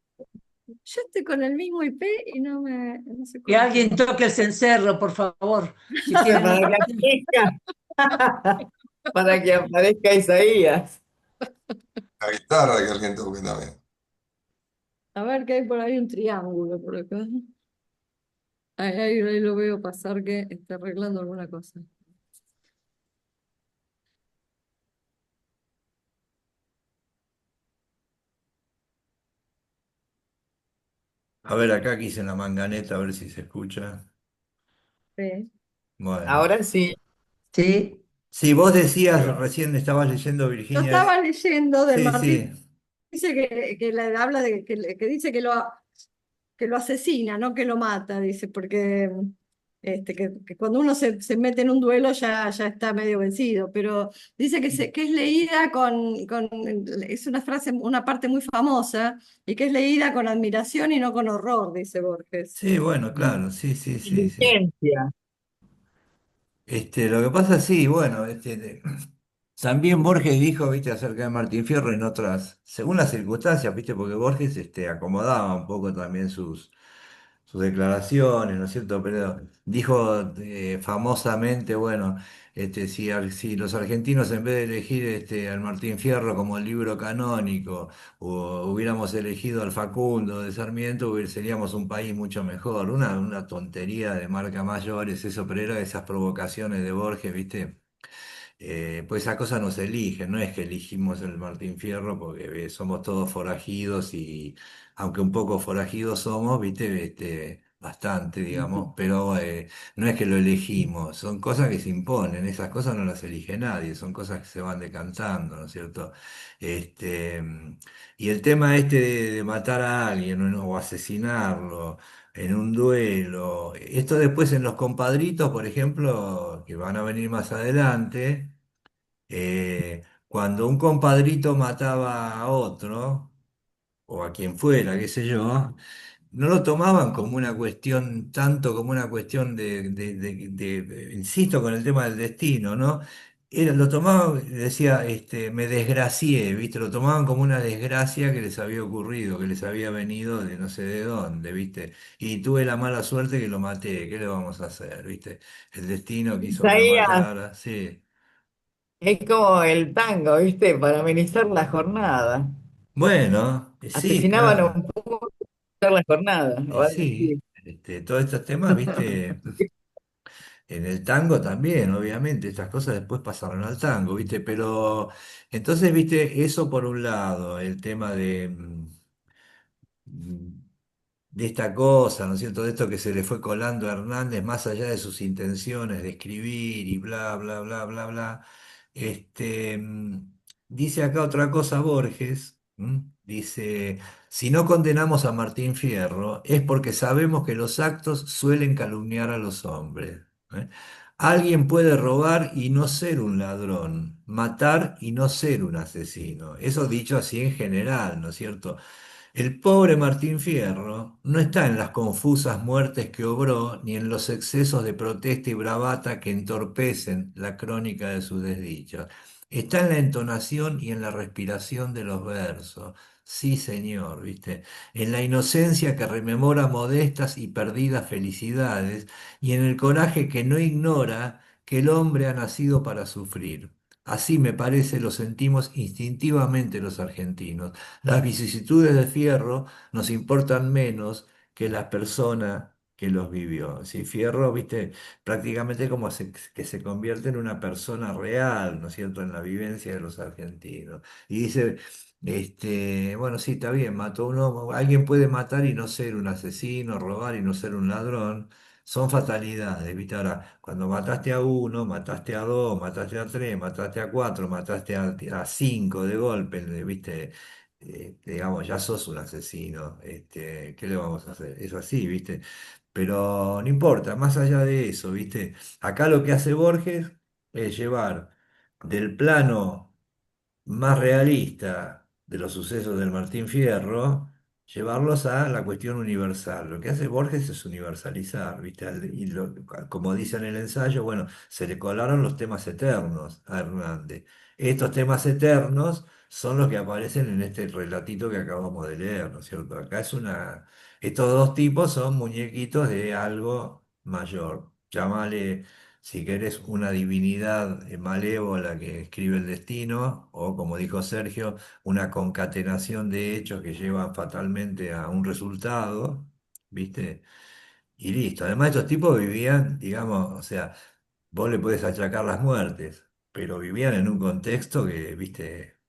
Yo estoy con el mismo IP y no se Que corta. alguien Toque el cencerro, por favor, si para tienen que aparezca, para que aparezca Isaías. La guitarra que alguien toque también. A ver que hay por ahí un triángulo por acá. Ahí lo veo pasar que está arreglando alguna cosa. A ver, acá quise en la manganeta, a ver si se escucha. Sí. Bueno. Ahora sí. Sí. Sí, vos decías, recién estabas leyendo, Yo Virginia. estaba leyendo del Sí, Martín, sí. dice que le habla de que dice que lo asesina, no que lo mata, dice, porque que cuando uno se mete en un duelo ya está medio vencido, pero dice que es leída es una frase, una parte muy famosa, y que es leída con admiración y no con horror, dice Borges. Sí, bueno, claro, sí, sí, sí, sí. Inteligencia. Lo que pasa, sí, bueno, también Borges dijo, viste, acerca de Martín Fierro en otras, según las circunstancias, viste, porque Borges, acomodaba un poco también sus declaraciones, ¿no es cierto? Pero dijo famosamente, bueno, si los argentinos en vez de elegir al Martín Fierro como el libro canónico, o hubiéramos elegido al Facundo de Sarmiento, seríamos un país mucho mejor. Una tontería de marca mayor es eso, pero era esas provocaciones de Borges, ¿viste? Pues esas cosas no se eligen, no es que elegimos el Martín Fierro porque somos todos forajidos y aunque un poco forajidos somos, viste, bastante, digamos, pero no es que lo elegimos, son cosas que se imponen, esas cosas no las elige nadie, son cosas que se van decantando, ¿no es cierto? Este, y el tema de matar a alguien o asesinarlo en un duelo. Esto después en los compadritos, por ejemplo, que van a venir más adelante, cuando un compadrito mataba a otro, o a quien fuera, qué sé yo, no lo tomaban como una cuestión, tanto como una cuestión insisto con el tema del destino, ¿no? Lo tomaban, decía, me desgracié, ¿viste? Lo tomaban como una desgracia que les había ocurrido, que les había venido de no sé de dónde, ¿viste? Y tuve la mala suerte que lo maté, ¿qué le vamos a hacer, ¿viste? El destino quiso que lo Isaías, matara, sí. es como el tango, ¿viste? Para amenizar la jornada. Bueno, sí, Asesinaban a claro, un poco para amenizar la jornada, o algo sí. así. Todos estos temas, ¿viste? En el tango también, obviamente, estas cosas después pasaron al tango, ¿viste? Pero entonces, ¿viste? Eso por un lado, el tema de esta cosa, ¿no es cierto? De esto que se le fue colando a Hernández, más allá de sus intenciones de escribir y bla, bla, bla, bla, bla. Este, mm, Dice acá otra cosa Borges, dice, si no condenamos a Martín Fierro es porque sabemos que los actos suelen calumniar a los hombres. ¿Eh? Alguien puede robar y no ser un ladrón, matar y no ser un asesino. Eso dicho así en general, ¿no es cierto? El pobre Martín Fierro no está en las confusas muertes que obró, ni en los excesos de protesta y bravata que entorpecen la crónica de sus desdichas. Está en la entonación y en la respiración de los versos. Sí, señor, ¿viste? En la inocencia que rememora modestas y perdidas felicidades, y en el coraje que no ignora que el hombre ha nacido para sufrir. Así me parece lo sentimos instintivamente los argentinos. Las vicisitudes de Fierro nos importan menos que la persona que los vivió. Si Fierro, viste, prácticamente como que se convierte en una persona real, ¿no es cierto?, en la vivencia de los argentinos. Y dice, bueno, sí, está bien, mató uno, alguien puede matar y no ser un asesino, robar y no ser un ladrón. Son fatalidades, ¿viste? Ahora, cuando mataste a uno, mataste a dos, mataste a tres, mataste a cuatro, mataste a cinco de golpe, ¿viste? Digamos, ya sos un asesino, ¿qué le vamos a hacer? Es así, ¿viste? Pero no importa, más allá de eso, ¿viste? Acá lo que hace Borges es llevar del plano más realista de los sucesos del Martín Fierro, llevarlos a la cuestión universal. Lo que hace Borges es universalizar, ¿viste? Como dice en el ensayo, bueno, se le colaron los temas eternos a Hernández. Estos temas eternos son los que aparecen en este relatito que acabamos de leer, ¿no es cierto? Estos dos tipos son muñequitos de algo mayor. Llámale si querés una divinidad malévola que escribe el destino, o como dijo Sergio, una concatenación de hechos que llevan fatalmente a un resultado, ¿viste? Y listo. Además, estos tipos vivían, digamos, o sea, vos le podés achacar las muertes, pero vivían en un contexto que, ¿viste?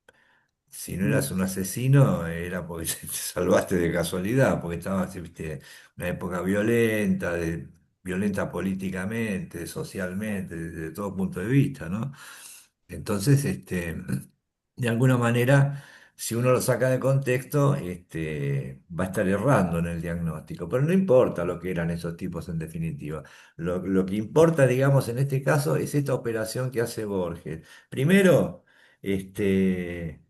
Si no eras Mm. un asesino, era porque te salvaste de casualidad, porque estabas, viste, en una época violenta, violenta políticamente, socialmente, desde todo punto de vista, ¿no? Entonces, de alguna manera, si uno lo saca de contexto, va a estar errando en el diagnóstico. Pero no importa lo que eran esos tipos en definitiva. Lo que importa, digamos, en este caso, es esta operación que hace Borges. Primero, este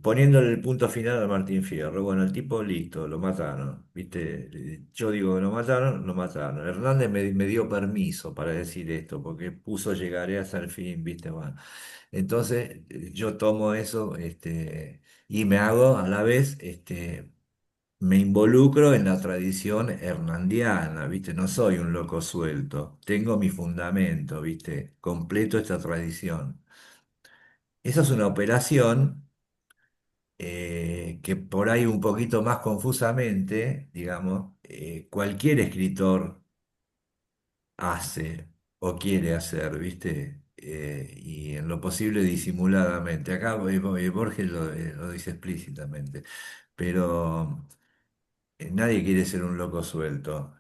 poniéndole el punto final a Martín Fierro. Bueno, el tipo listo, lo mataron. ¿Viste? Yo digo que lo mataron, lo mataron. Hernández me dio permiso para decir esto, porque puso llegaré hasta el fin, ¿viste? Bueno, entonces yo tomo eso, y me hago a la vez, me involucro en la tradición hernandiana, ¿viste? No soy un loco suelto, tengo mi fundamento, ¿viste? Completo esta tradición. Esa es una operación que por ahí un poquito más confusamente, digamos, cualquier escritor hace o quiere hacer, ¿viste? Y en lo posible disimuladamente. Acá Borges lo dice explícitamente, pero nadie quiere ser un loco suelto.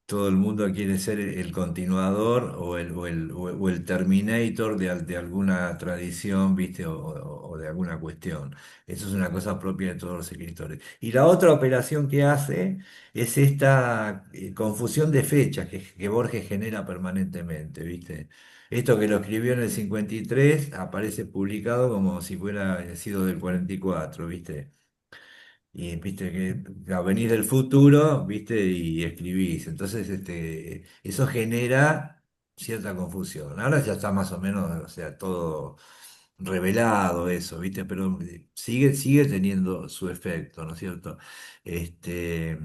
Todo el mundo quiere ser el continuador o el terminator de alguna tradición, ¿viste? O de alguna cuestión. Eso es una cosa propia de todos los escritores. Y la otra operación que hace es esta confusión de fechas que Borges genera permanentemente, ¿viste? Esto que lo escribió en el 53 aparece publicado como si fuera sido del 44, ¿viste? Y viste que venís del futuro, viste, y escribís. Entonces, eso genera cierta confusión. Ahora ya está más o menos, o sea, todo revelado eso, viste, pero sigue teniendo su efecto, ¿no es cierto? Este,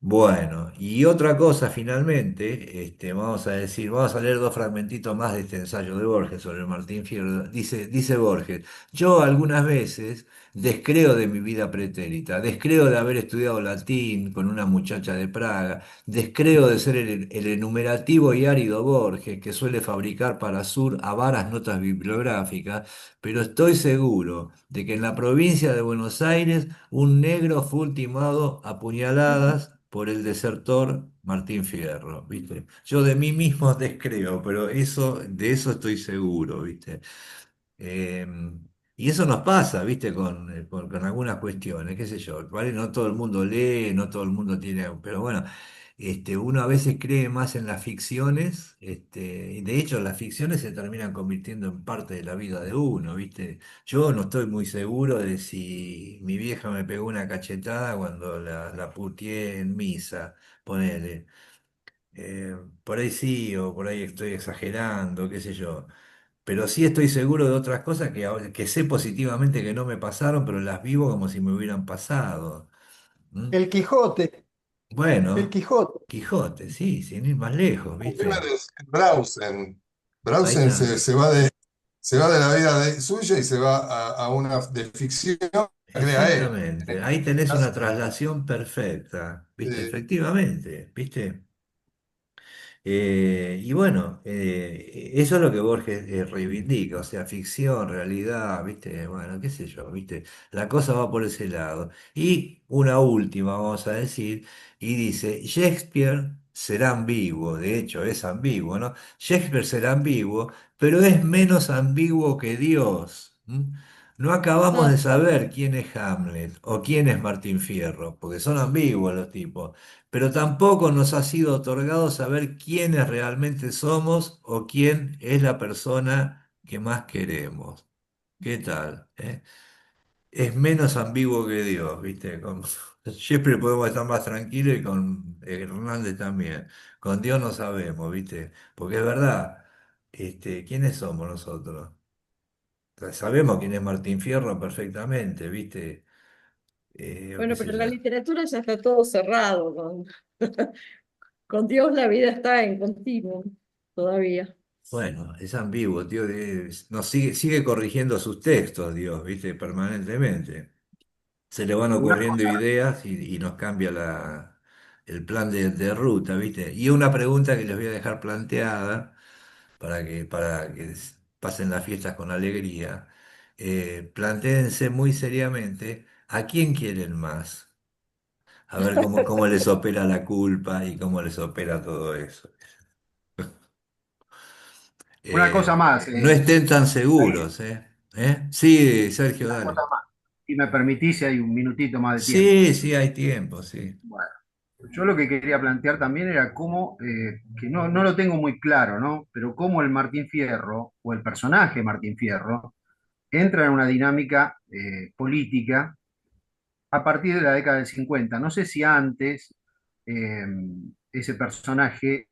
bueno, y otra cosa finalmente, vamos a decir, vamos a leer dos fragmentitos más de este ensayo de Borges sobre Martín Fierro. Dice Borges, yo algunas veces descreo de mi vida pretérita, descreo de haber estudiado latín con una muchacha de Praga, descreo de ser el enumerativo y árido Borges que suele fabricar para Sur avaras notas bibliográficas, pero estoy seguro de que en la provincia de Buenos Aires un negro fue ultimado a puñaladas por el desertor Martín Fierro, ¿viste? Yo de mí mismo descreo, pero de eso estoy seguro, ¿viste? Eh, y eso nos pasa, ¿viste? Con algunas cuestiones, qué sé yo. ¿Vale? No todo el mundo lee, no todo el mundo tiene, pero bueno, uno a veces cree más en las ficciones, y de hecho las ficciones se terminan convirtiendo en parte de la vida de uno, ¿viste? Yo no estoy muy seguro de si mi vieja me pegó una cachetada cuando la puteé en misa, ponele. Por ahí sí, o por ahí estoy exagerando, qué sé yo. Pero sí estoy seguro de otras cosas que sé positivamente que no me pasaron, pero las vivo como si me hubieran pasado. ¿Mm? El Quijote, el Bueno, Quijote. Quijote, sí, sin ir más lejos, Primero ¿viste? es Brausen. Ahí Brausen está. se va de la vida suya y se va a una de ficción que crea él. Exactamente. Ahí tenés una traslación perfecta, ¿viste? Eh, Efectivamente, ¿viste? Y bueno, eso es lo que Borges reivindica, o sea, ficción, realidad, ¿viste? Bueno, qué sé yo, ¿viste? La cosa va por ese lado. Y una última, vamos a decir, y dice, Shakespeare será ambiguo, de hecho es ambiguo, ¿no? Shakespeare será ambiguo, pero es menos ambiguo que Dios. ¿M? No acabamos de Ah, saber quién es Hamlet o quién es Martín Fierro, porque son ambiguos los tipos, pero tampoco nos ha sido otorgado saber quiénes realmente somos o quién es la persona que más queremos. ¿Qué tal? Es menos ambiguo que Dios, ¿viste? Con Shakespeare podemos estar más tranquilos y con Hernández también. Con Dios no sabemos, ¿viste? Porque es verdad, ¿quiénes somos nosotros? Sabemos quién es Martín Fierro perfectamente, ¿viste? Qué bueno, sé pero en la yo. literatura ya está todo cerrado. Con Dios la vida está en continuo todavía. Bueno, es ambiguo, tío. Nos sigue corrigiendo sus textos, Dios, ¿viste? Permanentemente. Se le van Una ocurriendo ideas y nos cambia el plan de ruta, ¿viste? Y una pregunta que les voy a dejar planteada para que pasen las fiestas con alegría. plantéense muy seriamente a quién quieren más. A ver cómo les opera la culpa y cómo les opera todo eso. Una cosa más, No estén tan Darío, seguros, ¿eh? ¿Eh? Sí, Sergio, una dale. cosa más. Si me permitís, si hay un minutito más de tiempo. Sí, sí, hay tiempo, sí. Bueno, yo lo que quería plantear también era cómo, que no lo tengo muy claro, ¿no? Pero cómo el Martín Fierro, o el personaje Martín Fierro, entra en una dinámica política a partir de la década del 50. No sé si antes eh, ese personaje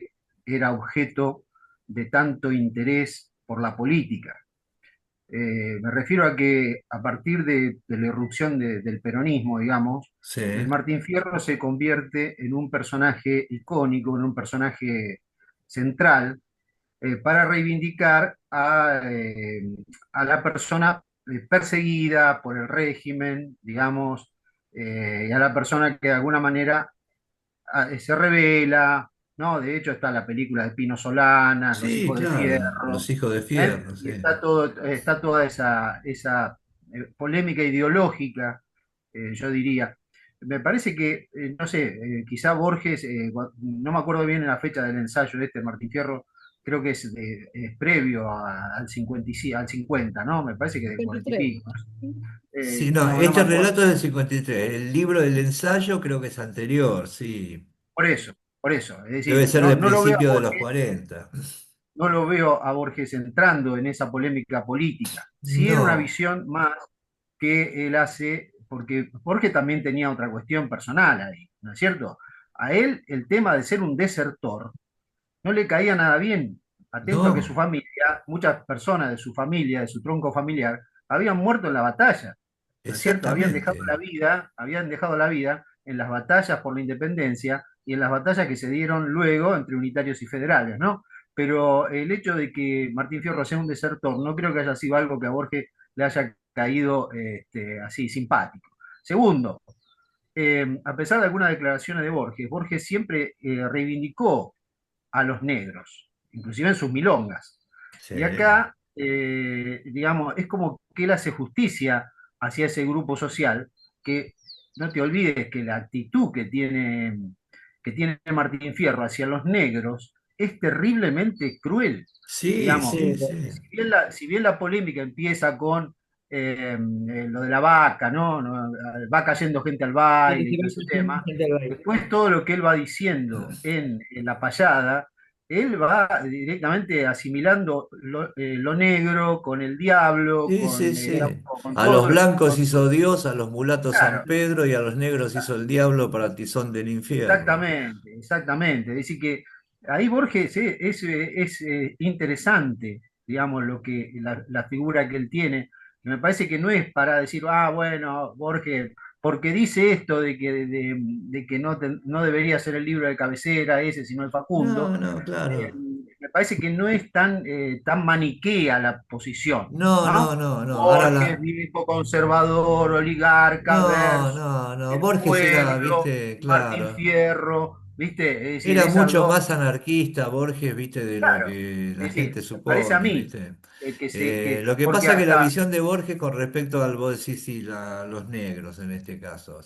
era objeto de tanto interés por la política. Me refiero a que a partir de la irrupción del peronismo, digamos, Sí, el Martín Fierro se convierte en un personaje icónico, en un personaje central, para reivindicar a la persona perseguida por el régimen, digamos, y a la persona que de alguna manera se revela, ¿no? De hecho está la película de Pino Solanas, Los sí, Hijos de claro, los Fierro, hijos de ¿eh? Fierro, Y sí. está toda esa polémica ideológica, yo diría. Me parece que, no sé, quizá Borges, no me acuerdo bien la fecha del ensayo de este Martín Fierro, creo que es previo al 50, al 50, ¿no? Me parece que de 40 y 23. pico. Sí, no, No me este acuerdo. relato es del 53. El libro del ensayo creo que es anterior, sí. Por eso, por eso. Es Debe decir, ser de no lo veo principio de los 40. no lo veo a Borges entrando en esa polémica política. Sí era una No, visión más que él hace, porque Borges también tenía otra cuestión personal ahí, ¿no es cierto? A él el tema de ser un desertor no le caía nada bien, atento a que su no, familia, muchas personas de su familia, de su tronco familiar, habían muerto en la batalla, ¿no es cierto? exactamente. Habían dejado la vida en las batallas por la independencia y en las batallas que se dieron luego entre unitarios y federales, ¿no? Pero el hecho de que Martín Fierro sea un desertor no creo que haya sido algo que a Borges le haya caído así simpático. Segundo, a pesar de algunas declaraciones de Borges, Borges siempre reivindicó a los negros, inclusive en sus milongas. Sí, Y acá, digamos, es como que él hace justicia hacia ese grupo social, que no te olvides que la actitud que tiene Martín Fierro hacia los negros es terriblemente cruel. sí, Digamos, sí, sí. si bien la polémica empieza con lo de la vaca, ¿no? Va cayendo gente al Sí, baile sí, y todo va ese creciendo tema, gente al baile. después todo lo que él va diciendo en la payada, él va directamente asimilando lo negro con el diablo, Sí, sí, digamos, sí. con A los todo, blancos hizo Dios, a los mulatos San claro, Pedro y a los negros hizo el diablo para tizón del infierno. exactamente, exactamente. Es decir, que ahí Borges es interesante, digamos, la figura que él tiene. Y me parece que no es para decir, ah, bueno, Borges, porque dice esto de que no debería ser el libro de cabecera ese, sino el Facundo. No, no, eh, claro. Me parece que no es tan maniquea la posición, No, no, ¿no? no, no. Ahora Borges, la. viejo conservador, oligarca, No, versus no, no. el Borges era, pueblo, viste, Martín claro. Fierro, ¿viste? Es decir, Era esas mucho dos, más anarquista Borges, viste, de lo claro, que la es decir, gente me parece a supone, mí viste. que Lo que porque pasa es que la hasta, visión de Borges con respecto al, vos decís, sí, los negros en este caso,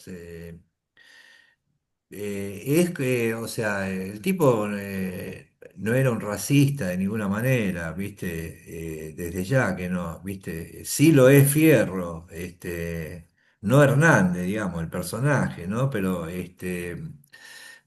es que, o sea, el tipo no era un racista de ninguna manera, ¿viste? Desde ya que no, ¿viste? Sí lo es Fierro, no Hernández, digamos, el personaje, ¿no?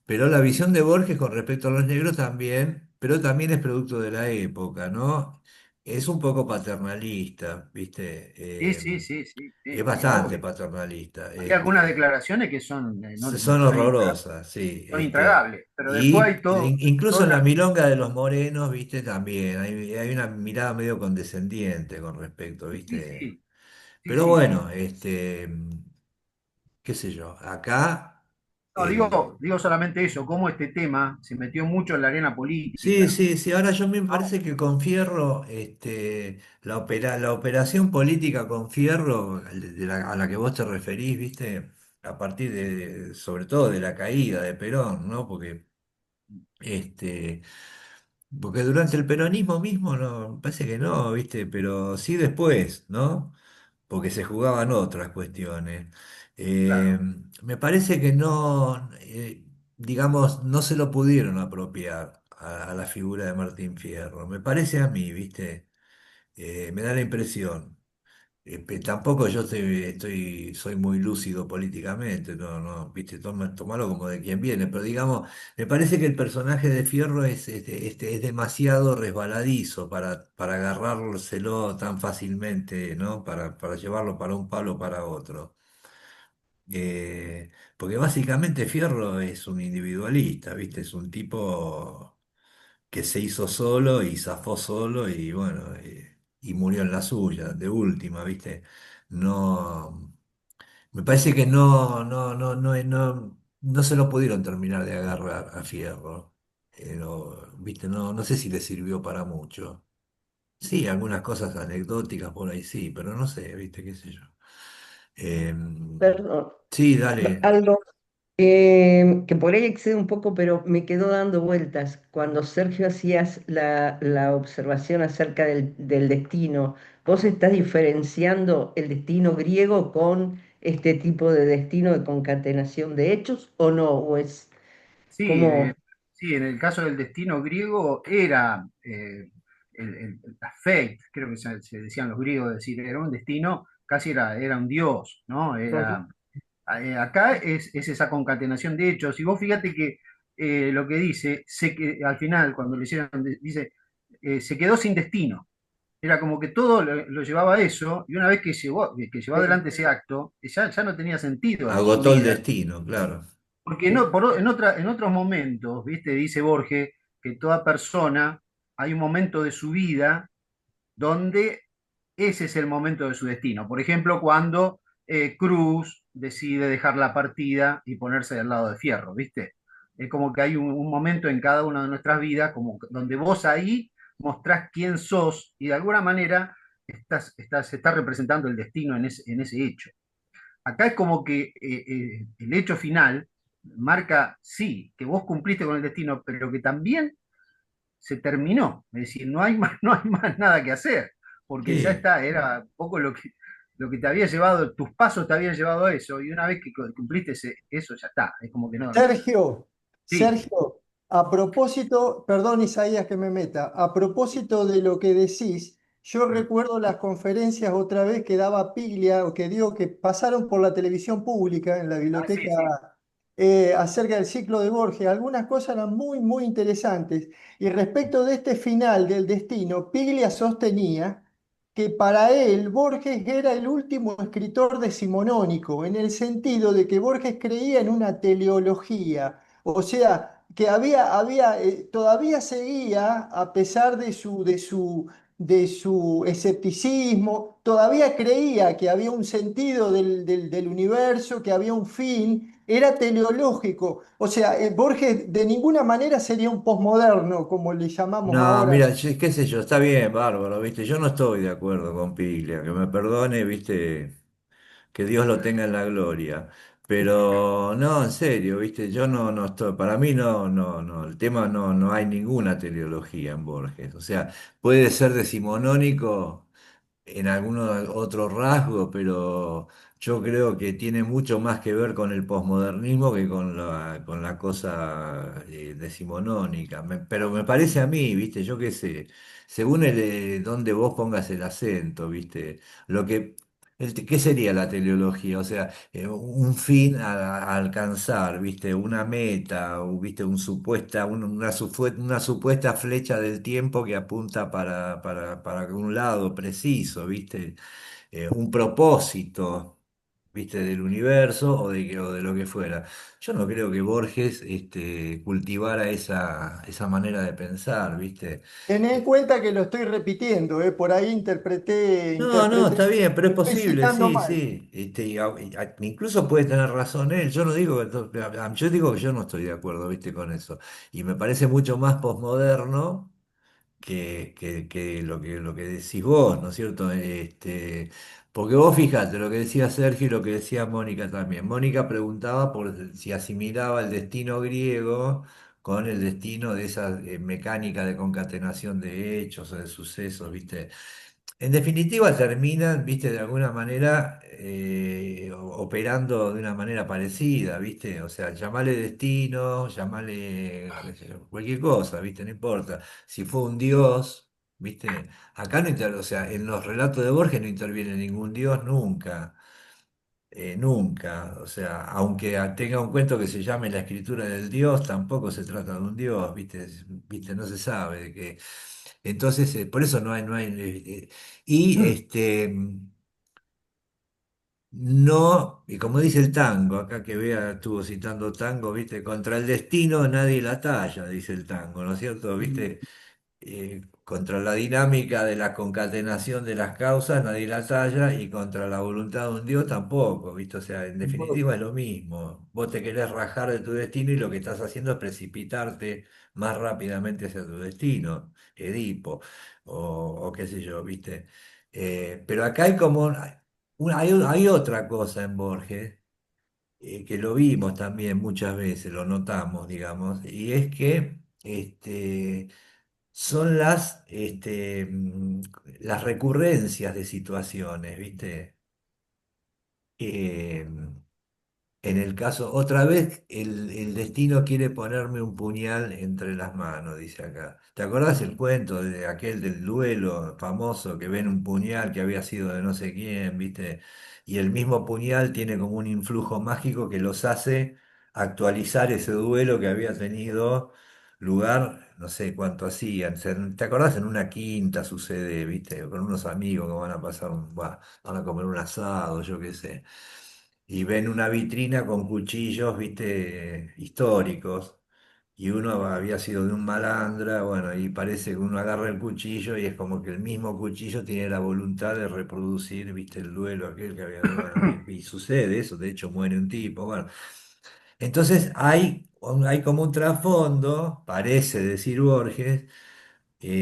Pero la visión de Borges con respecto a los negros también, pero también es producto de la época, ¿no? Es un poco paternalista, ¿viste? sí, sí, sí, sí, Es sí, sí, bastante obvio. paternalista. Hay algunas declaraciones que son, Son son horrorosas, sí. son intragables, pero después Y hay todo, incluso toda en la una, milonga de los morenos, viste, también hay una mirada medio condescendiente con respecto, sí, viste. sí, sí, Pero sí. bueno, qué sé yo, acá No, el. digo solamente eso, cómo este tema se metió mucho en la arena Sí, política, sí, sí, ahora yo me ¿no? parece que con Fierro, la operación política con Fierro, a la que vos te referís, viste, a partir sobre todo de la caída de Perón, ¿no? Este, porque durante el peronismo mismo, no, me parece que no, ¿viste? Pero sí después, ¿no? porque se jugaban otras cuestiones. Eh, Claro. Me parece que no, digamos, no se lo pudieron apropiar a la figura de Martín Fierro. Me parece a mí, ¿viste? Me da la impresión. Tampoco yo soy muy lúcido políticamente, no, no, viste, tomalo como de quien viene, pero digamos, me parece que el personaje de Fierro es demasiado resbaladizo para agarrárselo tan fácilmente, ¿no? Para llevarlo para un palo o para otro. Porque básicamente Fierro es un individualista, ¿viste? Es un tipo que se hizo solo y zafó solo y bueno, y murió en la suya, de última, ¿viste? No, me parece que no se lo pudieron terminar de agarrar a Fierro. ¿Viste? No, no sé si le sirvió para mucho. Sí, algunas cosas anecdóticas por ahí sí, pero no sé, ¿viste? ¿Qué sé yo? Perdón, Sí, dale. algo que por ahí excede un poco, pero me quedó dando vueltas. Cuando Sergio hacías la observación acerca del destino, ¿vos estás diferenciando el destino griego con este tipo de destino de concatenación de hechos o no? ¿O es Sí, como... sí, en el caso del destino griego era la fate, creo que se decían los griegos, es decir, era un destino, casi era un dios, ¿no? Acá es esa concatenación de hechos, y vos fíjate que lo que dice, que al final, cuando le hicieron, dice, se quedó sin destino. Era como que todo lo llevaba a eso, y una vez que llevó adelante ese acto, ya no tenía sentido su Agotó el vida. destino, claro. Porque no, en otros momentos, ¿viste? Dice Borges que toda persona, hay un momento de su vida donde ese es el momento de su destino. Por ejemplo, cuando Cruz decide dejar la partida y ponerse del lado de Fierro, ¿viste? Es como que hay un momento en cada una de nuestras vidas como donde vos ahí mostrás quién sos y de alguna manera estás representando el destino en ese hecho. Acá es como que el hecho final marca, sí, que vos cumpliste con el destino, pero que también se terminó. Es decir, no hay más, no hay más nada que hacer, porque ya Sí. está, era un poco lo que te había llevado, tus pasos te habían llevado a eso, y una vez que cumpliste eso, ya está. Es como que no. Sergio, Sí, Sergio, a propósito, perdón Isaías que me meta, a propósito de lo que decís, yo recuerdo las conferencias otra vez que daba Piglia o que dio que pasaron por la televisión pública en la sí, sí. biblioteca acerca del ciclo de Borges. Algunas cosas eran muy, muy interesantes. Y respecto de este final del destino, Piglia sostenía que para él Borges era el último escritor decimonónico, en el sentido de que Borges creía en una teleología, o sea, que todavía seguía, a pesar de su escepticismo, todavía creía que había un sentido del universo, que había un fin, era teleológico. O sea, Borges de ninguna manera sería un posmoderno, como le llamamos No, ahora. mira, qué sé yo, está bien, bárbaro, ¿viste? Yo no estoy de acuerdo con Piglia, que me perdone, ¿viste? Que Dios lo tenga en la gloria. Pero no, en serio, ¿viste? Yo no estoy, para mí no, el tema no hay ninguna teleología en Borges. O sea, puede ser decimonónico en algunos otros rasgos, pero yo creo que tiene mucho más que ver con el posmodernismo que con la cosa decimonónica. Pero me parece a mí, ¿viste? Yo qué sé, según donde vos pongas el acento, ¿viste? Lo que, ¿qué sería la teleología? O sea, un fin a alcanzar, ¿viste? Una meta, o, ¿viste? Una supuesta flecha del tiempo que apunta para un lado preciso, ¿viste? Un propósito, ¿viste? Del universo o de lo que fuera. Yo no creo que Borges cultivara esa manera de pensar, ¿viste? Ten en cuenta que lo estoy repitiendo, por ahí interpreté, No, no, interpreté, está bien, pero es estoy posible, citando sí, mal. sí. Incluso puede tener razón él. Yo no digo yo digo que yo no estoy de acuerdo, ¿viste? Con eso. Y me parece mucho más posmoderno que lo que decís vos, ¿no es cierto? Porque vos fijate lo que decía Sergio y lo que decía Mónica también. Mónica preguntaba por si asimilaba el destino griego con el destino de esa mecánica de concatenación de hechos o de sucesos, ¿viste? En definitiva, terminan, viste, de alguna manera operando de una manera parecida, viste, o sea, llamale destino, llamale qué sé yo, cualquier cosa, viste, no importa. Si fue un dios, viste, acá no o sea, en los relatos de Borges no interviene ningún dios nunca. Nunca, o sea, aunque tenga un cuento que se llame La escritura del Dios, tampoco se trata de un Dios, ¿viste? No se sabe de qué. Entonces, por eso y no, y como dice el tango, acá que vea, estuvo citando tango, ¿viste? Contra el destino nadie la talla, dice el tango, ¿no es cierto? ¿Viste? Contra la dinámica de la concatenación de las causas nadie la talla y contra la voluntad de un Dios tampoco, ¿viste? O sea, en definitiva es lo mismo. Vos te querés rajar de tu destino y lo que estás haciendo es precipitarte más rápidamente hacia tu destino, Edipo, o qué sé yo, ¿viste? Pero acá hay como, hay otra cosa en Borges, que lo vimos también muchas veces, lo notamos, digamos, y es que son las recurrencias de situaciones, ¿viste? Eh, en el caso, otra vez, el destino quiere ponerme un puñal entre las manos, dice acá. ¿Te acordás el cuento de aquel del duelo famoso que ven un puñal que había sido de no sé quién, ¿viste? Y el mismo puñal tiene como un influjo mágico que los hace actualizar ese duelo que había tenido lugar, no sé cuánto hacían. ¿Te acordás? En una quinta sucede, ¿viste? Con unos amigos que van a pasar van a comer un asado, yo qué sé y ven una vitrina con cuchillos, viste, históricos, y uno había sido de un malandra, bueno, y parece que uno agarra el cuchillo y es como que el mismo cuchillo tiene la voluntad de reproducir, viste, el duelo aquel que había, bueno, y sucede eso, de hecho muere un tipo, bueno. Entonces hay como un trasfondo, parece decir Borges,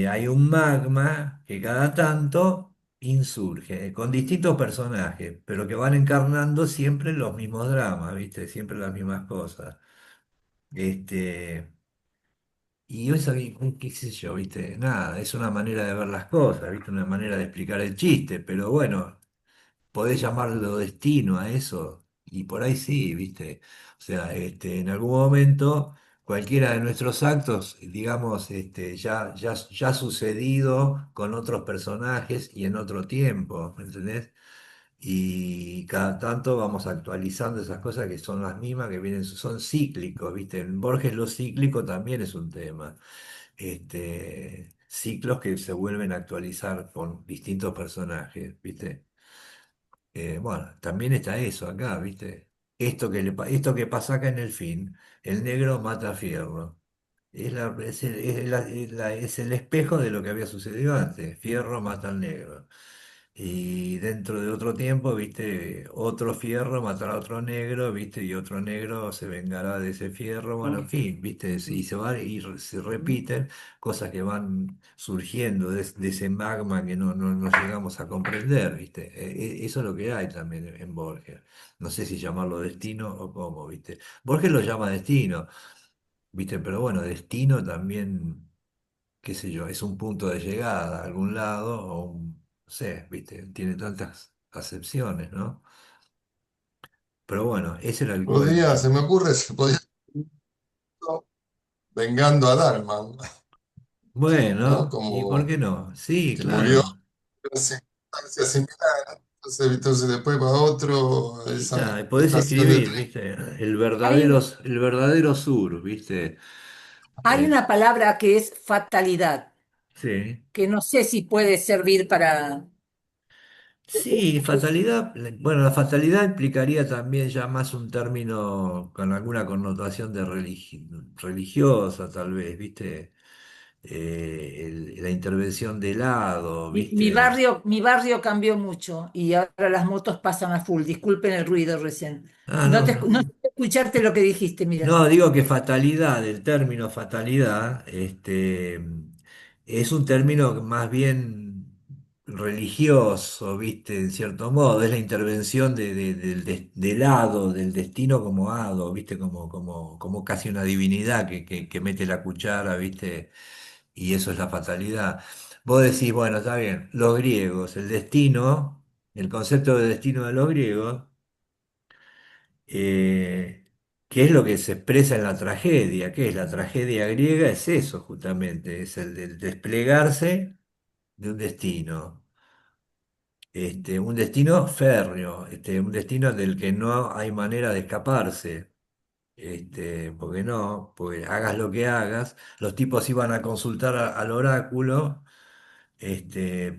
hay un magma que cada tanto insurge, con distintos personajes, pero que van encarnando siempre los mismos dramas, ¿viste? Siempre las mismas cosas. Este, y eso, qué sé yo, ¿viste? Nada, es una manera de ver las cosas, ¿viste? Una manera de explicar el chiste, pero bueno, podés llamarlo destino a eso, y por ahí sí, ¿viste? O sea, en algún momento, cualquiera de nuestros actos, digamos, ya ha sucedido con otros personajes y en otro tiempo, ¿me entendés? Y cada tanto vamos actualizando esas cosas que son las mismas, que vienen, son cíclicos, ¿viste? En Borges lo cíclico también es un tema. Ciclos que se vuelven a actualizar con distintos personajes, ¿viste? Bueno, también está eso acá, ¿viste? Esto que pasa acá en el fin, el negro mata a Fierro. Es el espejo de lo que había sucedido antes. Fierro mata al negro. Y dentro de otro tiempo, viste, otro fierro matará a otro negro, viste, y otro negro se vengará de ese fierro, bueno, en fin, viste, y se repiten cosas que van surgiendo de ese magma que no llegamos a comprender, viste. Eso es lo que hay también en Borges. No sé si llamarlo destino o cómo, viste. Borges lo llama destino, viste, pero bueno, destino también qué sé yo, es un punto de llegada a algún lado, no sé, viste, tiene tantas acepciones, ¿no? Pero bueno, ese era el Podría, cuento. se me ocurre, se podría vengando a Dalman, ¿no? Bueno, ¿y por qué Como no? Sí, que murió claro. en circunstancias similares. Entonces después va otro, Y esa está, y podés estación de escribir, tren. ¿viste? Hay, El verdadero sur, ¿viste? hay Eh, una palabra que es fatalidad, sí. que no sé si puede servir para... Sí, fatalidad, bueno, la fatalidad implicaría también ya más un término con alguna connotación de religiosa, tal vez, ¿viste? La intervención del hado, ¿viste? Mi barrio cambió mucho y ahora las motos pasan a full. Disculpen el ruido recién. Ah, no, No sé escucharte lo que dijiste, mira. no, digo que fatalidad, el término fatalidad, es un término más bien religioso, ¿viste? En cierto modo, es la intervención del hado, del destino como hado, ¿viste? Como casi una divinidad que mete la cuchara, ¿viste? Y eso es la fatalidad. vos decís, bueno, está bien, los griegos, el destino, el concepto de destino de los griegos, eh, ¿qué es lo que se expresa en la tragedia? ¿Qué es la tragedia griega? Es eso justamente, es el del desplegarse de un destino. Un destino férreo, un destino del que no hay manera de escaparse. Porque no, porque hagas lo que hagas, los tipos iban a consultar al oráculo,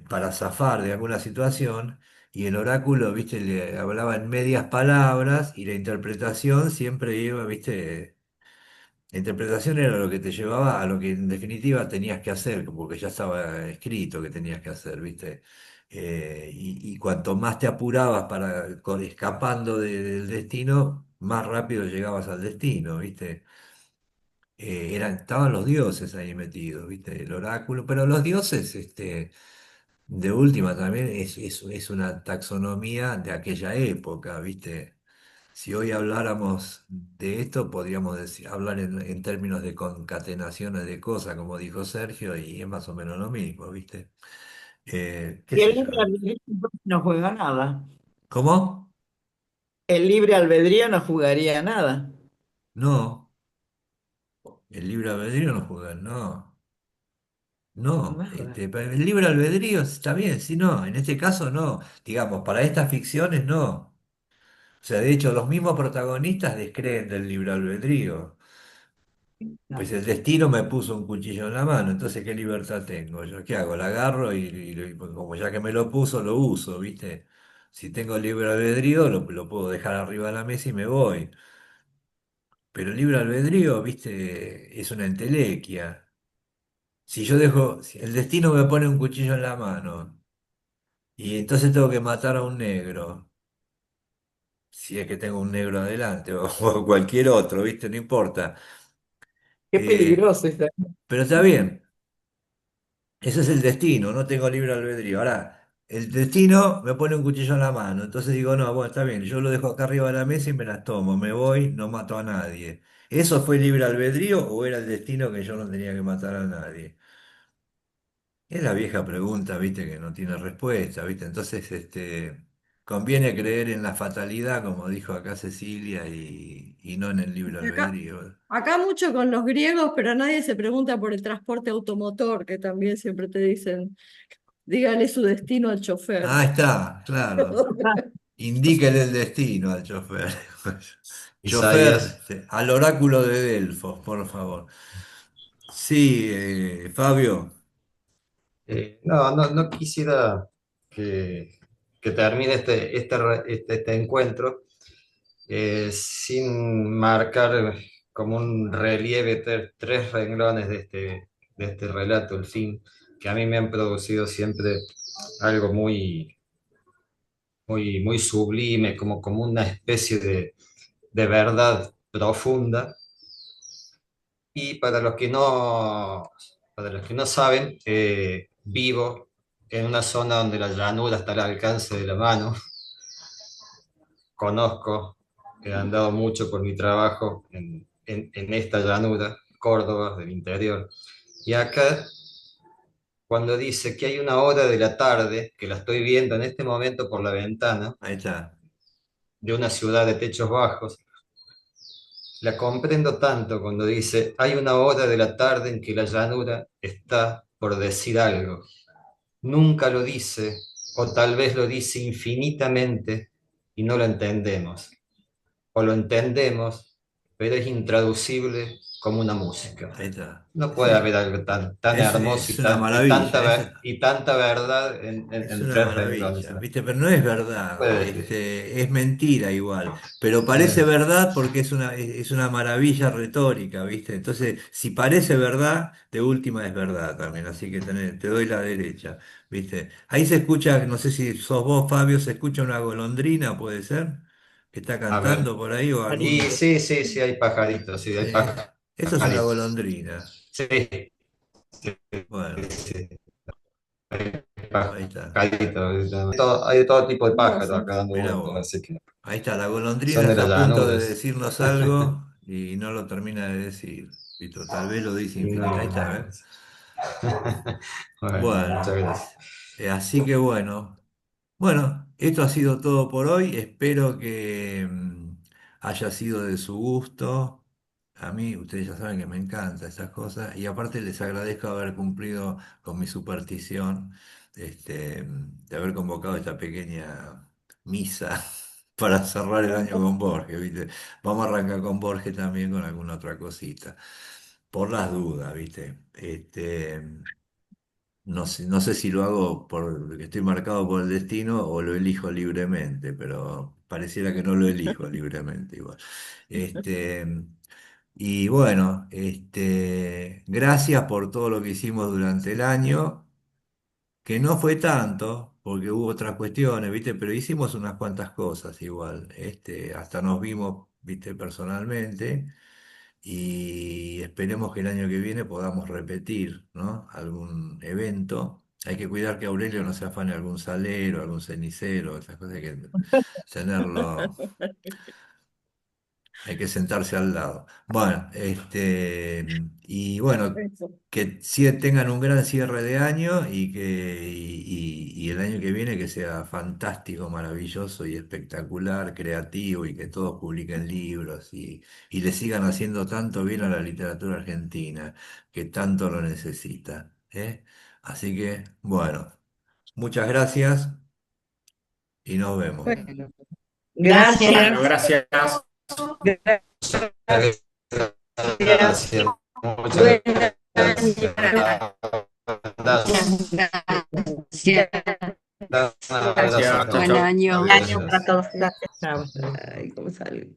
para zafar de alguna situación, y el oráculo, viste, le hablaba en medias palabras, y la interpretación siempre iba, viste, la interpretación era lo que te llevaba a lo que en definitiva tenías que hacer, porque ya estaba escrito que tenías que hacer, ¿viste? Y cuanto más te apurabas para escapando del destino, más rápido llegabas al destino, ¿viste? Estaban los dioses ahí metidos, ¿viste? El oráculo, pero los dioses, de última también es una taxonomía de aquella época, ¿viste? Si hoy habláramos de esto, podríamos hablar en términos de concatenaciones de cosas, como dijo Sergio, y es más o menos lo mismo, ¿viste? ¿Qué Y el sé yo? libre albedrío no juega nada. ¿Cómo? El libre albedrío no jugaría nada. No, el libre albedrío no juega, no, no, Nada. pero el libre albedrío está bien, sí, no, en este caso no, digamos, para estas ficciones no. O sea, de hecho, los mismos protagonistas descreen del libre albedrío. Pues No. el destino me puso un cuchillo en la mano, entonces ¿qué libertad tengo? ¿Yo qué hago? La agarro y pues, como ya que me lo puso, lo uso, ¿viste? Si tengo libre albedrío, lo puedo dejar arriba de la mesa y me voy. Pero el libre albedrío, ¿viste? Es una entelequia. Si yo dejo, si el destino me pone un cuchillo en la mano y entonces tengo que matar a un negro, si es que tengo un negro adelante o cualquier otro, ¿viste? No importa. Qué Eh, peligroso está. pero está bien. Ese es el destino, no tengo libre albedrío. Ahora, el destino me pone un cuchillo en la mano, entonces digo, no, bueno, está bien, yo lo dejo acá arriba de la mesa y me las tomo, me voy, no mato a nadie. ¿Eso fue libre albedrío o era el destino que yo no tenía que matar a nadie? Es la vieja pregunta, viste, que no tiene respuesta, viste. Entonces, conviene creer en la fatalidad, como dijo acá Cecilia, y no en el libre Y acá, albedrío. acá mucho con los griegos, pero nadie se pregunta por el transporte automotor, que también siempre te dicen, dígale su destino al chofer. Ah, está, claro. Indíquele el destino al chofer. Chofer, Isaías. al oráculo de Delfos, por favor. Sí, Fabio. No quisiera que, que termine este encuentro sin marcar como un relieve tres renglones de este relato, el fin, que a mí me han producido siempre algo muy sublime, como una especie de verdad profunda. Y para los que no saben, vivo en una zona donde la llanura está al alcance de la mano. Conozco, he andado mucho por mi trabajo en esta llanura, Córdoba, del interior. Y acá, cuando dice que hay una hora de la tarde, que la estoy viendo en este momento por la ventana, Ahí está. de una ciudad de techos bajos, la comprendo tanto cuando dice, hay una hora de la tarde en que la llanura está por decir algo. Nunca lo dice, o tal vez lo dice infinitamente y no lo entendemos. O lo entendemos, pero es intraducible como una música. Ahí está. No puede Sí, haber algo tan hermoso es una tanta, maravilla. y tanta verdad Es en una tres renglones. maravilla, ¿No? ¿viste? Pero no es verdad, Puede decir. es mentira igual, pero parece Eh, verdad porque es una maravilla retórica, ¿viste? Entonces, si parece verdad, de última es verdad también, así que te doy la derecha, ¿viste? Ahí se escucha, no sé si sos vos, Fabio, se escucha una golondrina, ¿puede ser? Que está a ver. cantando por ahí o Y Clarito. algún... sí, hay pajaritos, sí, hay Sí, eso es una pajaritos. golondrina. Sí, sí, Bueno, sí, hay ahí está. pajaritos. Hay de todo tipo de pájaros Hermoso. acá dando Mira vueltas, vos. así que Ahí está, la golondrina son de está las a punto de llanuras. decirnos algo y no lo termina de decir. Vito, tal vez lo dice Y infinito. Ahí no, está, ¿eh? Bueno, muchas Bueno, gracias. así que bueno. Bueno, esto ha sido todo por hoy. Espero que haya sido de su gusto. A mí, ustedes ya saben que me encantan estas cosas. Y aparte les agradezco haber cumplido con mi superstición, de haber convocado esta pequeña misa para cerrar el año con Borges, ¿viste? Vamos a arrancar con Borges también con alguna otra cosita. Por las dudas, ¿viste? No sé si lo hago porque estoy marcado por el destino o lo elijo libremente, pero pareciera que no lo elijo libremente igual. Este, y bueno, gracias por todo lo que hicimos durante el año, que no fue tanto, porque hubo otras cuestiones, ¿viste? Pero hicimos unas cuantas cosas igual. Hasta nos vimos, ¿viste? Personalmente. Y esperemos que el año que viene podamos repetir, ¿no? Algún evento. Hay que cuidar que Aurelio no se afane algún salero, algún cenicero, esas cosas hay que tenerlo, hay que sentarse al lado. Bueno, y bueno, Eso. que tengan un gran cierre de año y el año que viene que sea fantástico, maravilloso y espectacular, creativo y que todos publiquen libros y le sigan haciendo tanto bien a la literatura argentina, que tanto lo necesita, ¿eh? Así que, bueno, muchas gracias y nos vemos. Bueno, Bueno, gracias. gracias. Gracias. Gracias, muchas Buen año. gracias. Gracias. Un Gracias. abrazo, Chau, Cami. chau. Buen año para Adiós. todos. Gracias. Ay, cómo sale.